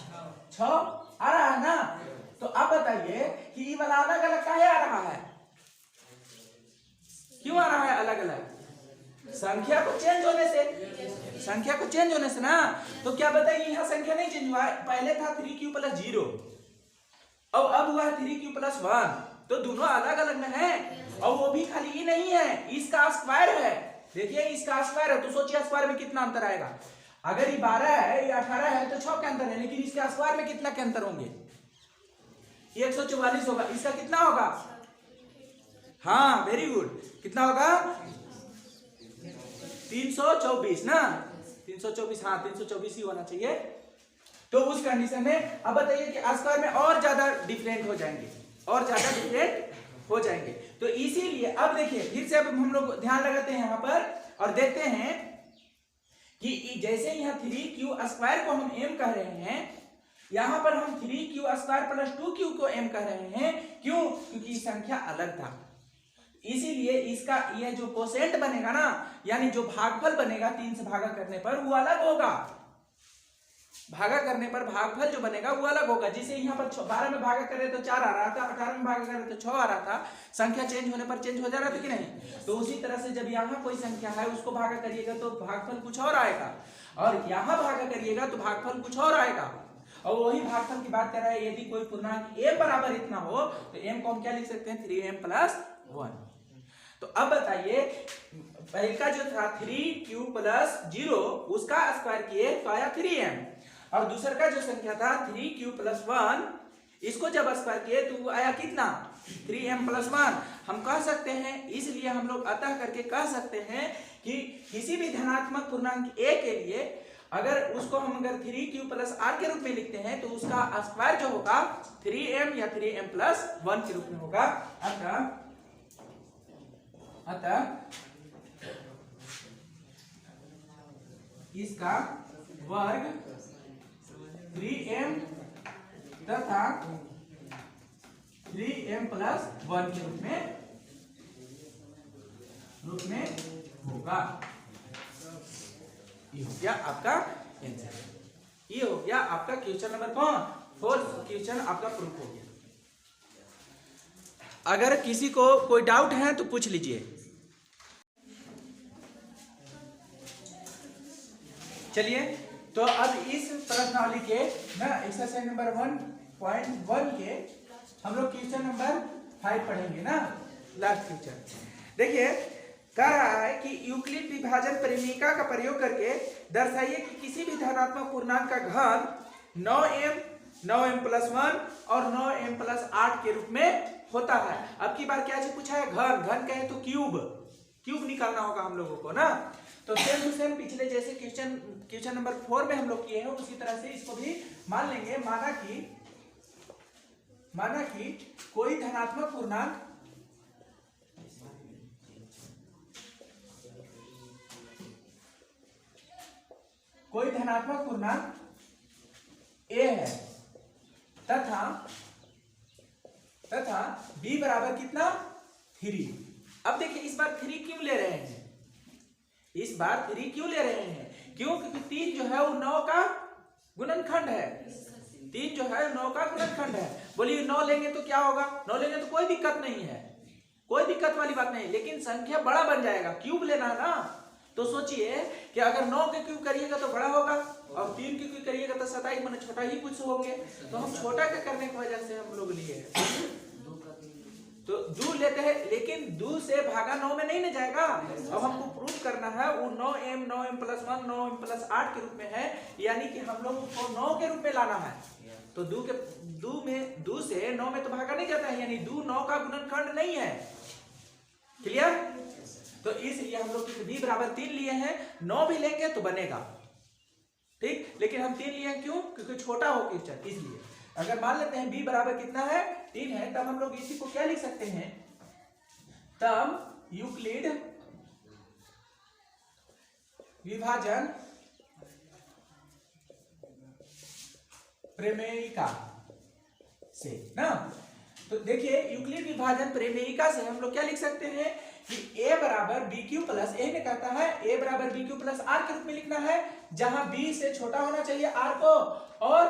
6 आ रहा है ना। तो अब बताइए कि ये वाला अलग अलग काहे आ रहा है? क्यों आ रहा है अलग अलग? संख्या को चेंज होने से ना। तो क्या बताइए, यहाँ संख्या नहीं चेंज हुआ है। पहले था 3q + 0 और अब हुआ है 3q + 1, तो दोनों अलग अलग में है। और वो भी खाली ये नहीं है, इसका स्क्वायर है। देखिए इसका स्क्वायर है, तो सोचिए स्क्वायर में कितना अंतर आएगा। अगर ये 12 है, ये 18 है, तो 6 के अंतर है, लेकिन इसके स्क्वायर में कितना के अंतर होंगे? 144 होगा। इसका कितना होगा? हाँ, वेरी गुड। कितना होगा? 324 ना। 324, हाँ 324 ही होना चाहिए। तो उस कंडीशन में अब बताइए कि स्क्वायर में और ज्यादा डिफरेंट हो जाएंगे, तो इसीलिए अब देखिए फिर से अब हम लोग ध्यान लगाते हैं यहाँ पर और देखते हैं कि जैसे यहाँ 3q स्क्वायर को हम m कह रहे हैं, यहाँ पर हम 3q स्क्वायर प्लस 2q को m कह रहे हैं। क्यों? क्योंकि संख्या अलग था, इसीलिए इसका यह जो कोसेंट बनेगा ना, यानी जो भागफल बनेगा 3 से भागा करने पर, वो अलग होगा। भागा करने पर भागफल जो बनेगा वो अलग होगा। जैसे यहाँ पर 12 में भागा करे तो 4 आ रहा था, 18 में भागा करे तो 6 आ रहा था। संख्या चेंज होने पर चेंज हो जा रहा था कि नहीं? तो उसी तरह से जब यहाँ कोई संख्या है उसको भागा करिएगा तो भागफल कुछ और आएगा, और यहाँ भागा करिएगा तो भागफल कुछ और आएगा। और वही भागफल की बात कर रहा है। यदि कोई पूर्णांक m बराबर इतना हो तो m को हम क्या लिख सकते हैं? 3m + 1। तो अब बताइए, पहला जो था 3q + 0 उसका स्क्वायर किए तो आया 3m, और दूसरा का जो संख्या था 3q + 1 इसको जब स्क्वायर किए तो आया कितना? 3m + 1। हम कह सकते हैं, इसलिए हम लोग अतः करके कह सकते हैं कि किसी भी धनात्मक पूर्णांक a के लिए अगर उसको हम अगर 3q प्लस r के रूप में लिखते हैं तो उसका स्क्वायर जो होगा 3m या 3m प्लस 1 के रूप में होगा। अतः इसका वर्ग 3m तथा 3m प्लस 1 के रूप में होगा। ये हो गया आपका आंसर, ये हो गया आपका क्वेश्चन नंबर 4 क्वेश्चन आपका प्रूफ हो गया। अगर किसी को कोई डाउट है तो पूछ लीजिए। चलिए, तो अब इस प्रश्नावली के ना एक्सरसाइज नंबर 1.1 के हम लोग क्वेश्चन नंबर 5 पढ़ेंगे ना, लास्ट क्वेश्चन। देखिए, कह रहा है कि यूक्लिड विभाजन परिमेयिका का प्रयोग करके दर्शाइए कि किसी भी धनात्मक पूर्णांक का घन 9m प्लस 1 और 9m प्लस 8 के रूप में होता है। अब की बार क्या चीज पूछा है? घन कहे तो क्यूब निकालना होगा हम लोगों को ना। तो सेम टू सेम पिछले जैसे क्वेश्चन नंबर 4 में हम लोग किए हैं उसी तरह से इसको भी मान लेंगे। माना कि कोई धनात्मक पूर्णांक a है तथा b बराबर कितना 3। अब देखिए इस बार 3 क्यों ले रहे हैं? क्यों? क्योंकि 3 जो है वो 9 का गुणनखंड है। 3 जो है 9 का गुणनखंड है। बोलिए 9 लेंगे तो क्या होगा? 9 लेंगे तो कोई दिक्कत नहीं है, कोई दिक्कत वाली बात नहीं, लेकिन संख्या बड़ा बन जाएगा। क्यूब लेना है ना, तो सोचिए कि अगर 9 के क्यूब करिएगा तो बड़ा होगा और 3 के क्यूब करिएगा तो 27 माने छोटा ही कुछ होंगे। तो हम छोटा के करने की वजह से हम लोग लिए तो 2 लेते हैं, लेकिन 2 से भागा 9 में नहीं न जाएगा। अब हमको प्रूफ करना है वो 9m प्लस 1 9m प्लस 8 के रूप में है, यानी कि हम लोग को 9 के रूप में लाना है। तो 2 से 9 में तो भागा नहीं जाता है, यानी 2 9 का गुणनखंड नहीं है। क्लियर? तो इसलिए हम लोग b बराबर 3 लिए हैं। 9 भी लेंगे तो बनेगा, ठीक, लेकिन हम 3 लिए क्यों? क्योंकि छोटा हो क्वेश्चन, इसलिए। अगर मान लेते हैं b बराबर कितना है 3 है, तब हम लोग इसी को क्या लिख सकते हैं? तब यूक्लिड विभाजन प्रमेयिका से ना, तो देखिए यूक्लिड विभाजन प्रमेयिका से हम लोग क्या लिख सकते हैं कि a बराबर बी क्यू प्लस, a ने कहता है a बराबर बी क्यू प्लस आर के रूप में लिखना है, जहां b से छोटा होना चाहिए r को और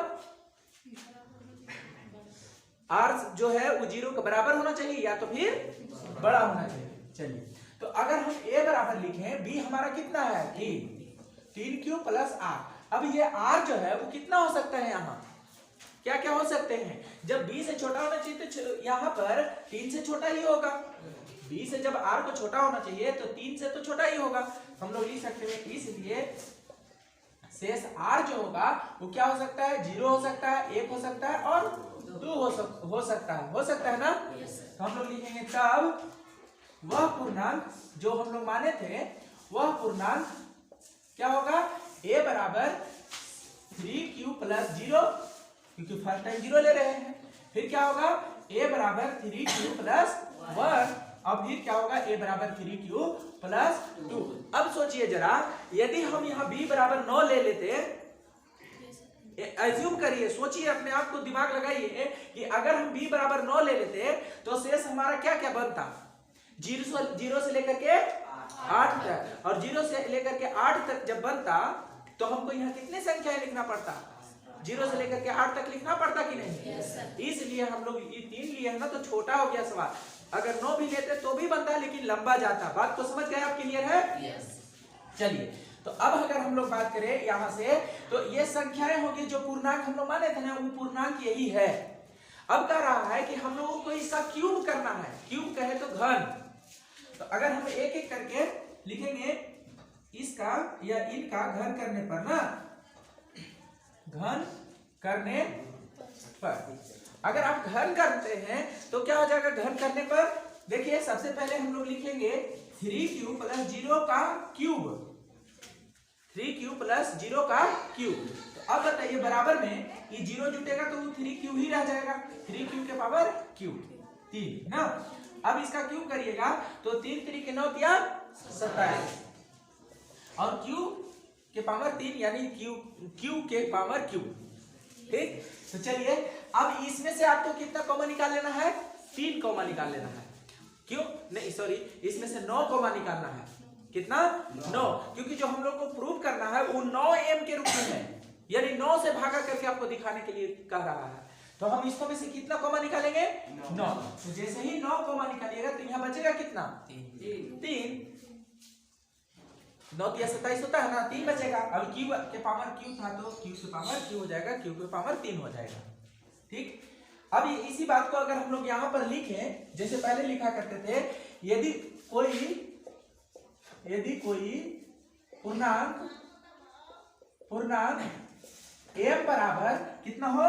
r जो है वो 0 के बराबर होना चाहिए या तो फिर बड़ा होना चाहिए। चलिए, तो अगर हम a बराबर लिखें, b हमारा कितना है 3 क्यू प्लस r। अब ये r जो है वो कितना हो सकता है? यहाँ क्या क्या हो सकते हैं? जब b से छोटा होना चाहिए तो यहाँ पर 3 से छोटा ही होगा। b से जब r को छोटा होना चाहिए तो 3 से तो छोटा ही होगा। हम लोग लिख सकते हैं, इसलिए शेष r जो होगा वो क्या हो सकता है? 0 हो सकता है, 1 हो सकता है और 2 हो सकता है ना। तो हम लोग लिखेंगे तब वह पूर्णांक जो हम लोग माने थे, वह पूर्णांक क्या होगा? a बराबर 3q प्लस 0, क्योंकि फर्स्ट टाइम 0 ले रहे हैं। फिर क्या होगा? a बराबर 3q प्लस 1 और फिर क्या होगा? a बराबर 3q प्लस 2। अब सोचिए जरा, यदि हम यहाँ b बराबर 9 ले लेते, एज्यूम करिए, सोचिए, अपने आप को दिमाग लगाइए कि अगर हम b बराबर 9 ले लेते तो शेष हमारा क्या क्या बनता? 0 से लेकर के 8 तक, और 0 से लेकर के 8 तक जब बनता तो हमको यहाँ कितनी संख्याएं लिखना पड़ता? 0 से लेकर के 8 तक लिखना पड़ता कि नहीं? इसलिए हम लोग ये 3 लिए हैं ना, तो छोटा हो गया सवाल। अगर 9 भी लेते तो भी बनता, लेकिन लंबा जाता। बात को समझ गए आप? क्लियर है? चलिए, तो अब अगर हम लोग बात करें यहाँ से, तो ये संख्याएं होगी जो पूर्णांक हम लोग माने थे ना, वो पूर्णांक यही है। अब कह रहा है कि हम लोगों को इसका क्यूब करना है। क्यूब कहे तो घन। तो अगर हम एक एक करके लिखेंगे इसका या इनका घन करने पर ना, घन करने पर अगर आप घन करते हैं तो क्या हो जाएगा? घन करने पर देखिए सबसे पहले हम लोग लिखेंगे 3q प्लस 0 का क्यूब, 3q प्लस 0 का क्यूब। तो अब बताइए बराबर में ये 0 जुटेगा तो 3q ही रह जाएगा, 3q के पावर क्यूब 3 ना। अब इसका क्यूब करिएगा तो 3 3 के 9 या 27 और q के पावर 3 यानी q के पावर क्यूब। ठीक, तो चलिए अब इसमें से आपको कितना कॉमन निकाल लेना है, 3 कॉमन निकाल लेना है। क्यों नहीं सॉरी, इसमें से 9 कॉमन निकालना है। कितना 9, क्योंकि जो हम लोग को प्रूव करना है वो 9m के रूप में है, यानी 9 से भागा करके आपको दिखाने के लिए कह रहा है। तो हम इसको में से कितना कॉमन निकालेंगे 9। तो जैसे ही 9 कॉमन निकालिएगा तो यहाँ बचेगा कितना 3 9 या 27 होता है ना, 3 बचेगा। अब क्यू के पावर क्यू था तो क्यू के पावर क्यू हो जाएगा, क्यू के पावर 3 हो जाएगा। ठीक, अब इसी बात को अगर हम लोग यहाँ पर लिखें जैसे पहले लिखा करते थे, यदि कोई पूर्णांक m बराबर कितना हो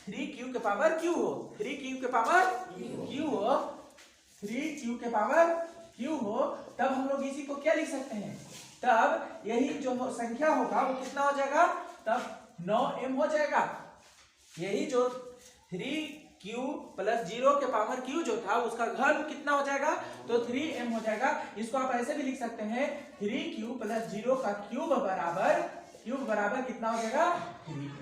3q के पावर q हो, 3q के पावर q हो, 3q के पावर q हो, तब हम लोग इसी को क्या लिख सकते हैं, तब यही जो संख्या होगा वो कितना हो जाएगा, तब 9m हो जाएगा। यही जो 3q प्लस 0 के पावर q जो था उसका घन कितना हो जाएगा, तो 3m हो जाएगा। इसको आप ऐसे भी लिख सकते हैं 3q प्लस 0 का क्यूब बराबर कितना हो जाएगा 3m।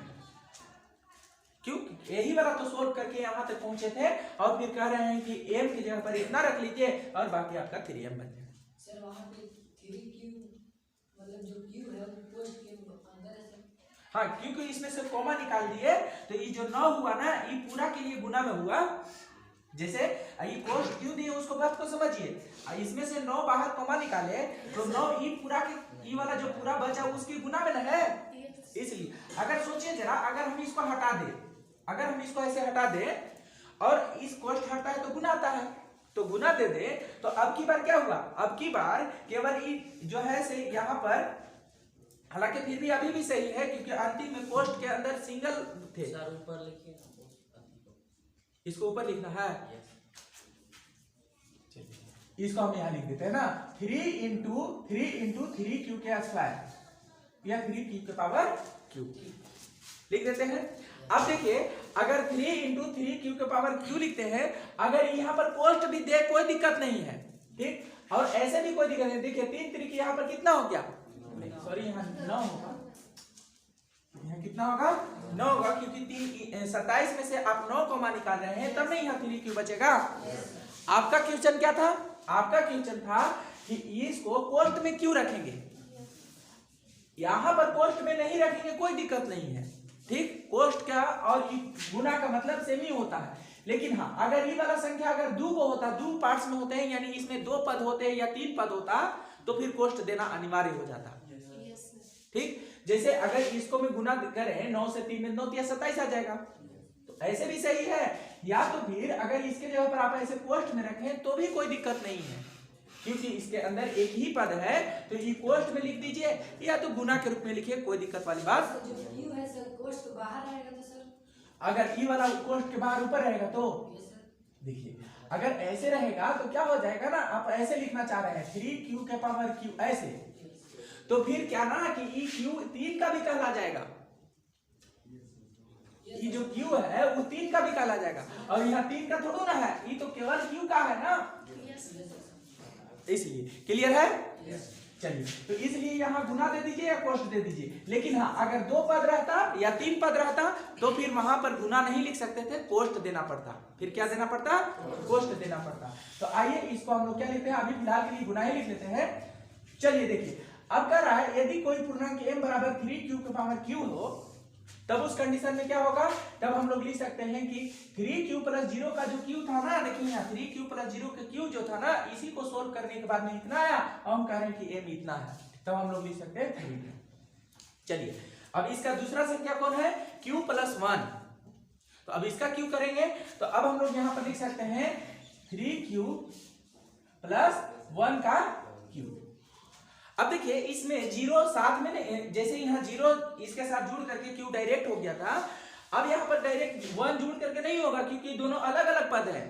क्यों, यही वाला तो सोल्व करके यहाँ तक पहुंचे थे और फिर कह रहे हैं कि m की जगह पर इतना रख लीजिए और बाकी आपका 3m बन जाएगा। सर वहाँ पे 3q मतलब जो q है वो पोस्ट के अंदर है सर। हाँ, क्योंकि इसमें से कॉमा निकाल दिए तो ये जो 9 हुआ ना ये पूरा के लिए गुना में हुआ। जैसे ये कोष्ट क्यों दिए उसको बात को समझिए, इसमें से 9 बाहर कॉमा निकाले तो 9 ये पूरा के ये वाला जो पूरा बचा उसकी गुना में है। इसलिए अगर सोचिए जरा, अगर हम इसको हटा दे, अगर हम इसको ऐसे हटा दे और इस कोष्ट हटता है तो गुना आता है, तो गुना दे दे तो अब की बार क्या हुआ, अब की बार केवल ये जो है से यहाँ पर, हालांकि फिर भी अभी भी सही है क्योंकि अंतिम में पोस्ट के अंदर सिंगल थे। सर ऊपर लिखिए, इसको ऊपर लिखना है, इसको हम यहाँ लिख देते हैं ना 3 इंटू 3q के स्क्वायर या 3q के पावर q लिख देते हैं। अब देखिए अगर 3 इंटू 3q के पावर q लिखते हैं, अगर यहाँ पर पोस्ट भी दे कोई दिक्कत नहीं है, ठीक, और ऐसे भी कोई दिक्कत नहीं। देखिए 3 3 यहाँ पर कितना हो गया, सॉरी यहाँ 9 होगा, यहाँ कितना होगा 9 होगा क्योंकि 27 में से आप 9 कॉमा निकाल रहे हैं तब नहीं यहाँ 3q बचेगा। आपका क्वेश्चन क्या था, आपका क्वेश्चन था कि इसको पोस्ट में क्यों रखेंगे, यहाँ पर पोस्ट में नहीं रखेंगे कोई दिक्कत नहीं है, ठीक, पोस्ट का और गुना का मतलब सेम ही होता है। लेकिन हाँ अगर ये वाला संख्या अगर 2 को होता, 2 पार्ट्स में होते हैं यानी इसमें 2 पद होते हैं या 3 पद होता तो फिर पोस्ट देना अनिवार्य हो जाता। ठीक, जैसे अगर इसको में गुना करें 9 से 3 में 9 या 27 आ जाएगा, तो ऐसे भी सही है। या तो फिर अगर इसके जगह पर आप ऐसे पोस्ट में रखें तो भी कोई दिक्कत नहीं है क्योंकि इसके अंदर एक ही पद है, तो ये पोस्ट में लिख दीजिए या तो गुना के रूप में लिखिए, कोई दिक्कत वाली बात। जो q है सर कोष्ठ के बाहर रहेगा तो सर, अगर ई वाला कोष्ठ के बाहर ऊपर रहेगा तो देखिए अगर ऐसे रहेगा तो क्या हो जाएगा ना, आप ऐसे लिखना चाह रहे हैं 3q के पावर q ऐसे, तो फिर क्या ना कि ई q 3 का भी कहला जाएगा, ये जो q है वो 3 का भी कहला जाएगा और यहाँ 3 का थोड़ा ना है, ये तो केवल q का है ना, इसलिए क्लियर है। चलिए तो इसलिए यहाँ गुना दे दीजिए या कोष्ठ दे दीजिए। लेकिन हाँ अगर 2 पद रहता या 3 पद रहता तो फिर वहां पर गुना नहीं लिख सकते थे, कोष्ठ देना पड़ता। फिर क्या देना पड़ता, कोष्ठ देना पड़ता। तो आइए इसको हम लोग क्या लिखते हैं, अभी फिलहाल के लिए गुना ही लिख लेते हैं। चलिए देखिए अब कह रहा है यदि कोई पूर्णांक m बराबर 3q के पावर q हो तब उस कंडीशन में क्या होगा, तब हम लोग लिख सकते हैं कि 3q प्लस 0 का जो q था ना, देखिए यहाँ 3q प्लस 0 का q जो था ना, इसी को सोल्व करने के बाद में इतना आया और हम कह रहे हैं कि m इतना है, तब हम लोग लिख सकते हैं 3। चलिए अब इसका दूसरा संख्या कौन है, q प्लस 1। तो अब इसका q करेंगे तो अब हम लोग यहाँ पर लिख सकते हैं 3q प्लस 1 का q। अब देखिए इसमें 0 साथ में जैसे यहाँ 0 इसके साथ जुड़ करके q डायरेक्ट हो गया था, अब यहाँ पर डायरेक्ट 1 जुड़ करके नहीं होगा क्योंकि दोनों अलग अलग पद हैं।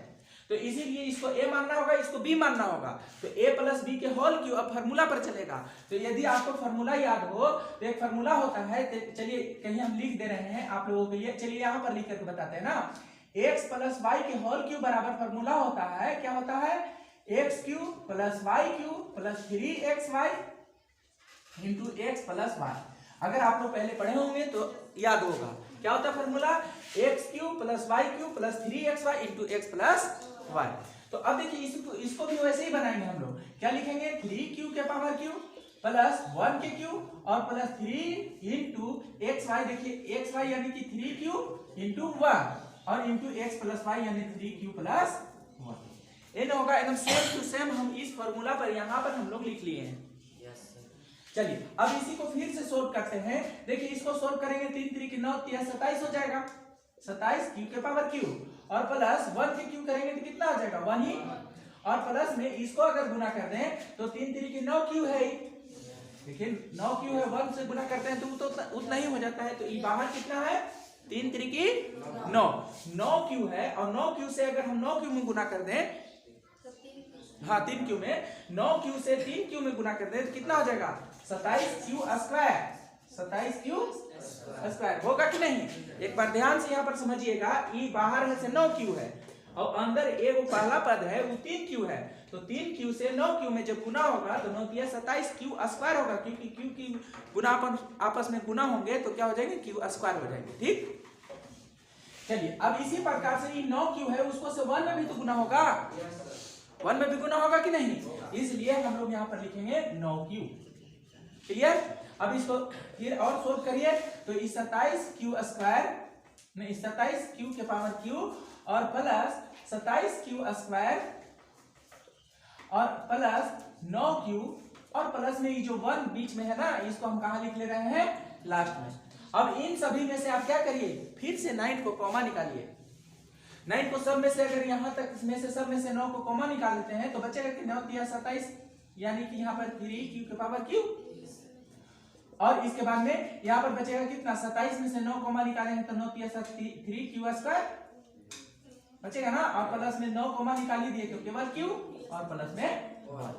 तो इसीलिए इसको ए मानना होगा, इसको बी मानना होगा। तो ए प्लस बी के होल क्यूब अब फार्मूला पर चलेगा। तो यदि आपको फार्मूला याद हो तो एक फार्मूला होता है, चलिए कहीं हम लिख दे रहे हैं आप लोगों के लिए, चलिए यहाँ पर लिख करके बताते हैं ना। एक्स प्लस वाई के होल क्यूब बराबर फार्मूला होता है, क्या होता है, x cube plus y cube plus 3xy into x plus y. अगर आप लोग पहले पढ़े होंगे तो याद होगा क्या होता है formula, x cube plus y cube plus 3xy into x plus y. तो अब देखिए इसको भी वैसे ही बनाएंगे हम लोग, क्या लिखेंगे, 3q के पावर क्यूब प्लस 1 के क्यूब और प्लस 3 इंटू xy। देखिए xy यानी कि 3q इंटू 1 और इंटू एक्स प्लस वाई यानी 3q प्लस 1। ये होगा एकदम सेम टू सेम, हम इस फॉर्मूला पर यहाँ पर हम लोग लिख लिए हैं। चलिए अब इसी को फिर से सोल्व करते हैं। देखिए इसको सोल्व करेंगे 3 3 की 9 3 27 हो जाएगा, 27 क्यू के पावर क्यू और प्लस 1 के क्यू करेंगे तो कितना आ जाएगा 1 ही, और प्लस में इसको अगर गुना कर दें तो 3 3 की 9 क्यू है, देखिए 9 क्यू है, 1 से गुना करते हैं तो उतना ही हो जाता है। तो ये बाहर कितना है, 3 3 की 9 क्यू है, और 9 क्यू से अगर हम 9 क्यू में गुना कर दें, हाँ 3 क्यू में 9 क्यू से 3 क्यू में गुना कर दें तो कितना हो जाएगा 27 क्यू स्क्वायर, 27 क्यू स्क्वायर होगा कि नहीं। एक बार ध्यान से यहाँ पर समझिएगा, ये बाहर है से 9 क्यू है और अंदर एक वो पहला पद है वो 3 क्यू है, तो 3 क्यू से 9 क्यू में जब गुना होगा तो 9 तिया 27 क्यू स्क्वायर होगा, क्योंकि क्यू की गुना आपस में गुना होंगे तो क्या हो जाएंगे, क्यू स्क्वायर हो जाएंगे। ठीक, चलिए अब इसी प्रकार से ये 9 क्यू है उसको से 1 में भी तो गुना होगा, 1 में भी गुना होगा कि नहीं, इसलिए हम लोग यहाँ पर लिखेंगे 9 क्यू। क्लियर, अब इसको फिर और सोल्व करिए तो इस 27 क्यू स्क्वायर में 27 क्यू के पावर क्यू और प्लस 27 क्यू स्क्वायर और प्लस 9 क्यू और प्लस में ये जो 1 बीच में है ना, इसको हम कहाँ लिख ले रहे हैं, लास्ट में। अब इन सभी में से आप क्या करिए, फिर से 9 को कॉमा निकालिए, 9 को सब में से अगर यहाँ तक में से सब में से 9 को कॉमा निकाल देते हैं तो बचेगा कि 9 तिया 27 यानी कि यहाँ पर 3 क्यू के पावर क्यू, और इसके बाद में यहाँ पर बचेगा कितना, 27 में से 9 कॉमा निकालेंगे तो 9 तिया 3 क्यू स्क्वायर बचेगा ना, और प्लस में 9 कॉमा निकाल ही दिए तो केवल क्यू और प्लस में 1।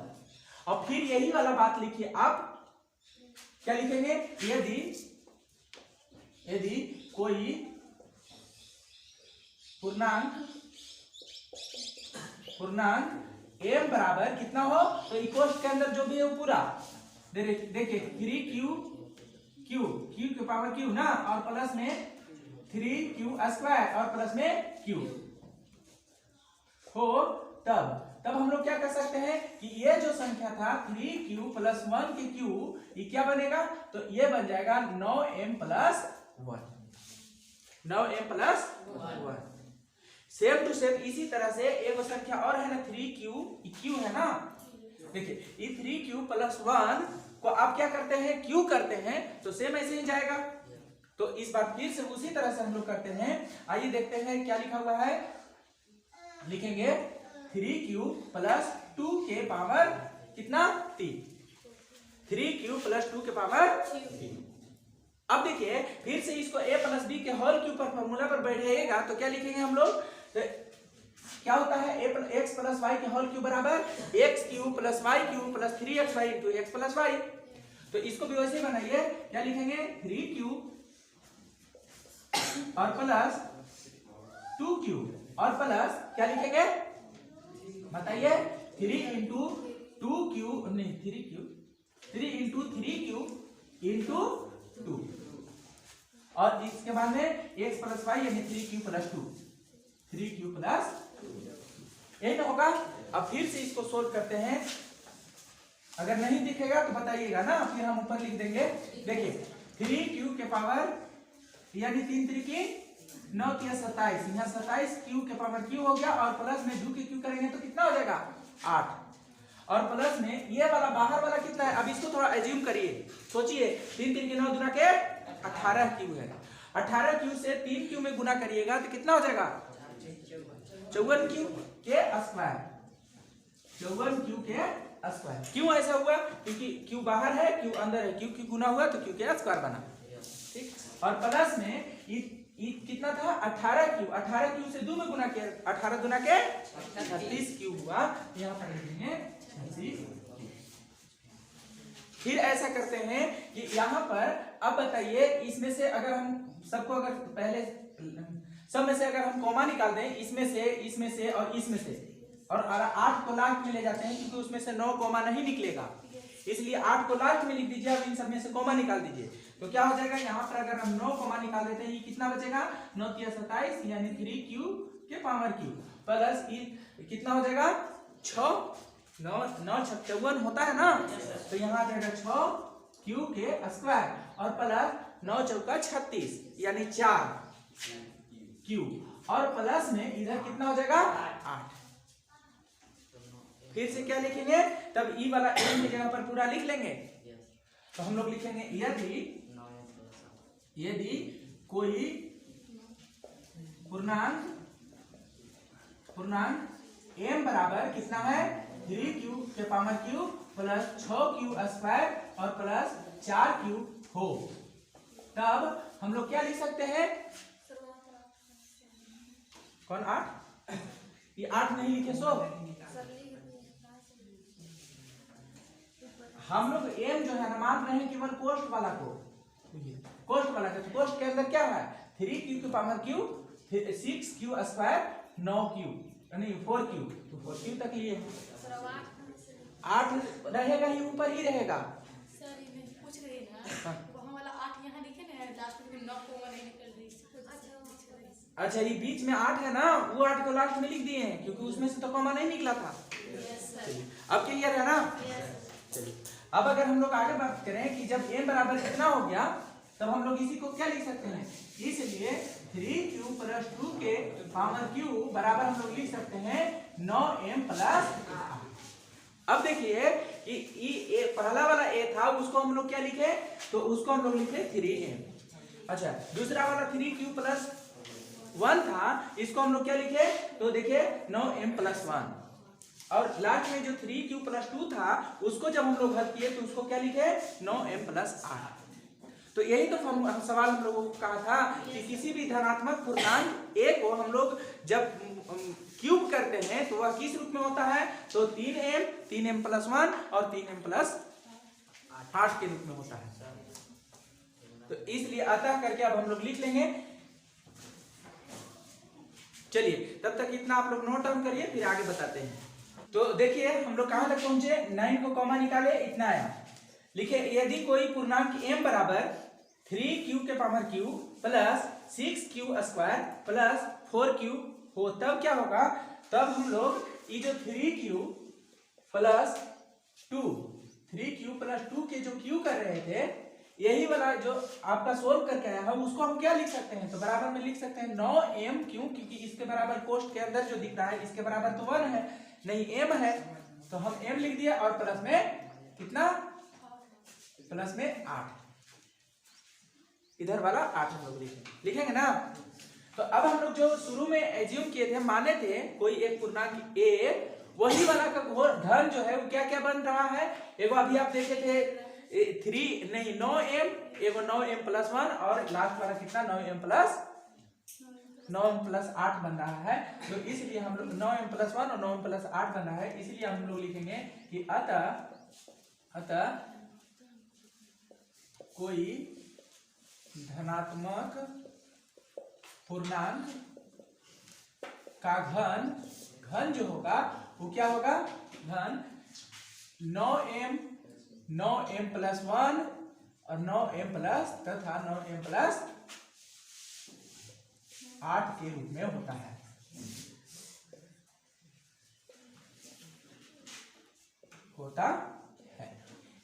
और फिर यही वाला बात लिखिए आप, क्या लिखेंगे, यदि कोई पूर्णांक m बराबर कितना हो तो इक्वल के अंदर जो भी है वो पूरा देखिए 3q के पावर q ना, और प्लस में 3q स्क्वायर और प्लस में q हो, तब हम लोग क्या कर सकते हैं कि ये जो संख्या था 3q प्लस 1 के q, ये क्या बनेगा, तो ये बन जाएगा 9m plus 1, 9m plus 1। Same to same इसी तरह से एक संख्या और है ना 3q है ना, देखिए ये 3q प्लस 1 को आप क्या करते हैं, q करते हैं तो सेम ऐसे ही जाएगा। तो इस बार फिर से उसी तरह से हम लोग करते हैं, आइए देखते हैं क्या लिखा हुआ है, लिखेंगे 3q प्लस 2 के पावर कितना 3, 3q प्लस 2 के पावर 3। अब देखिए फिर से इसको a प्लस बी के होल क्यूब पर फॉर्मूला पर बैठेगा तो क्या लिखेंगे हम लोग, तो क्या होता है एक्स प्लस वाई के होल क्यूब बराबर x cube plus y cube plus 3xy into x plus y. तो इसको भी वैसे ही बनाइए, क्या लिखेंगे 3q और प्लस 2q और प्लस क्या लिखेंगे बताइए 3 इंटू 2q नहीं 3 इंटू 3q इंटू 2 और इसके बाद में x प्लस वाई यानी 3q प्लस 2, 3q प्लस 2 यही ना होगा। अब फिर से इसको सोल्व करते हैं, अगर नहीं दिखेगा तो बताइएगा ना, फिर हम ऊपर लिख देंगे। देखिए 3q के पावर यानी 3 3 की 9 तिया 27, यहाँ 27 q के पावर q हो गया और प्लस में 2 के q करेंगे तो कितना हो जाएगा 8, और प्लस में ये वाला बाहर वाला कितना है, अब इसको थोड़ा एज्यूम करिए, सोचिए 3 3 की 9 गुना के 18 क्यू है, 18 क्यू से 3 क्यू में गुना करिएगा तो कितना हो जाएगा 54 क्यू के स्क्वायर, 54 क्यू के स्क्वायर। क्यों ऐसा हुआ, क्योंकि क्यू बाहर है क्यू अंदर है, क्यू की गुना हुआ तो क्यू के स्क्वायर बना। ठीक, और प्लस में ये कितना था 18 क्यू, 18 क्यू से 2 में गुना किया, 18 गुना के 36 क्यू हुआ। यहाँ पर लिखेंगे 36। फिर ऐसा करते हैं कि यहाँ पर अब बताइए, इसमें से अगर हम सबको, अगर पहले सब में से अगर हम कॉमा निकाल दें, इसमें से और इसमें से, और 8 को लास्ट में ले जाते हैं क्योंकि उसमें से 9 कॉमा नहीं निकलेगा, इसलिए 8 को लास्ट में लिख दीजिए। अब इन सब में से कॉमा निकाल दीजिए तो क्या हो जाएगा, यहाँ पर अगर हम 9 कॉमा निकाल देते हैं, ये कितना बचेगा 9 × 27 यानी 3q के पावर q प्लस कितना हो जाएगा 6, 9 × 6 = 54 होता है ना, तो यहाँ आ जाएगा 6q के स्क्वायर और प्लस 9 × 4 = 36 यानी 4q और प्लस में इधर कितना हो जाएगा 8। फिर से क्या लिखेंगे, तब ई वाला m की जगह पर पूरा लिख लेंगे। तो हम लोग लिखेंगे यदि कोई पूर्णांक m बराबर कितना है 3q के power q plus 6q square और प्लस 4q हो, तब हम लोग क्या लिख सकते हैं, कौन 8, ये 8 नहीं लिखे सो हम लोग m जो है ना मान रहे हैं केवल कोष्ट वाला को, कोष्ट वाला का, तो कोष्ट के अंदर क्या है 3q के power q 6q square 9q नहीं 4q, तो 4q तक लिए 8 रहेगा ही, ऊपर ही रहेगा। सर ये मैं पूछ रही ना, वहाँ वाला 8 यहाँ लिखे ना, लास्ट में 9 को नहीं निकल रही। अच्छा ये बीच में 8 है ना, वो 8 को लास्ट में लिख दिए हैं क्योंकि उसमें से तो कॉमा नहीं निकला था। अब क्लियर है ना। चलिए अब अगर हम लोग आगे बात करें कि जब m बराबर कितना हो गया, तब हम लोग इसी को क्या लिख सकते हैं, इसलिए 3q + 2 के पावर q बराबर हम लोग लिख सकते हैं 9m + 8। अब देखिए कि पहला वाला a था, उसको हम लोग क्या लिखे, तो उसको हम लोग लिखे 3m। अच्छा दूसरा वाला 3q + 1 था, इसको हम लोग क्या लिखे, तो देखिए 9m + 1। और लास्ट में जो 3q + 2 था, उसको जब हम लोग हल किए तो उसको क्या लिखे 9m + 8। तो यही तो सवाल हम लोगों को कहा था कि किसी भी धनात्मक पूर्णांक a को हम लोग जब क्यूब करते हैं तो वह किस रूप में होता है, तो 3m + 1 और 3m + 8 के रूप में होता है। तो इसलिए अतः करके अब हम लोग लिख लेंगे। चलिए तब तक इतना आप लोग नोट डाउन करिए, फिर आगे बताते हैं। तो देखिए हम लोग कहां तक पहुंचे, 9 को कॉमा निकाले, इतना आया। लिखे यदि कोई पूर्णांक m बराबर 3q के power q plus 6q square plus 4q हो, तब क्या होगा, तब हम लोग ये जो 3q + 2 के जो q कर रहे थे, यही वाला जो आपका सोल्व करके आया है, उसको हम क्या लिख सकते हैं, तो बराबर में लिख सकते हैं 9m, क्योंकि इसके बराबर कोष्ट के अंदर जो दिख रहा है इसके बराबर तो 1 है नहीं m है, तो हम m लिख दिया और प्लस में कितना, प्लस में 8, इधर वाला 8 हम लोग लिखेंगे ना। तो अब हम लोग जो शुरू में एज्यूम किए थे, माने थे कोई एक पूर्णांक a, वही वाला का धन जो है वो क्या क्या बन रहा है, एगो अभी आप देखे थे 9m, एगो 9m + 1 और लास्ट वाला कितना 9m + 8 बन रहा है। तो इसलिए हम लोग 9m + 1 और 9m + 8 बन रहा है, इसलिए हम लोग लिखेंगे कि अतः कोई धनात्मक पूर्णांक का घन जो होगा वो क्या होगा, घन 9m + 1 और 9m तथा 9m + 8 के रूप में होता है।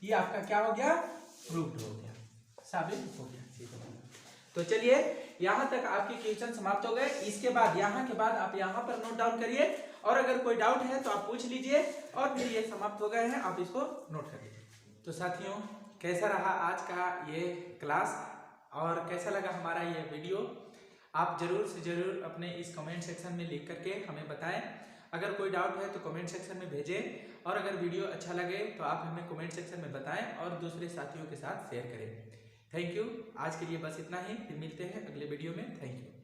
ये आपका क्या हो गया, प्रूव्ड हो गया, साबित हो गया। तो चलिए यहाँ तक आपके क्वेश्चन समाप्त हो गए। इसके बाद यहाँ के बाद आप यहाँ पर नोट डाउन करिए, और अगर कोई डाउट है तो आप पूछ लीजिए, और फिर ये समाप्त हो गए हैं, आप इसको नोट कर लीजिए। तो साथियों कैसा रहा आज का ये क्लास और कैसा लगा हमारा ये वीडियो, आप जरूर से जरूर अपने इस कमेंट सेक्शन में लिख करके हमें बताएं। अगर कोई डाउट है तो कमेंट सेक्शन में भेजें, और अगर वीडियो अच्छा लगे तो आप हमें कमेंट सेक्शन में बताएं और दूसरे साथियों के साथ शेयर करें। Thank you. आज के लिए बस इतना ही, फिर मिलते हैं अगले वीडियो में। Thank you.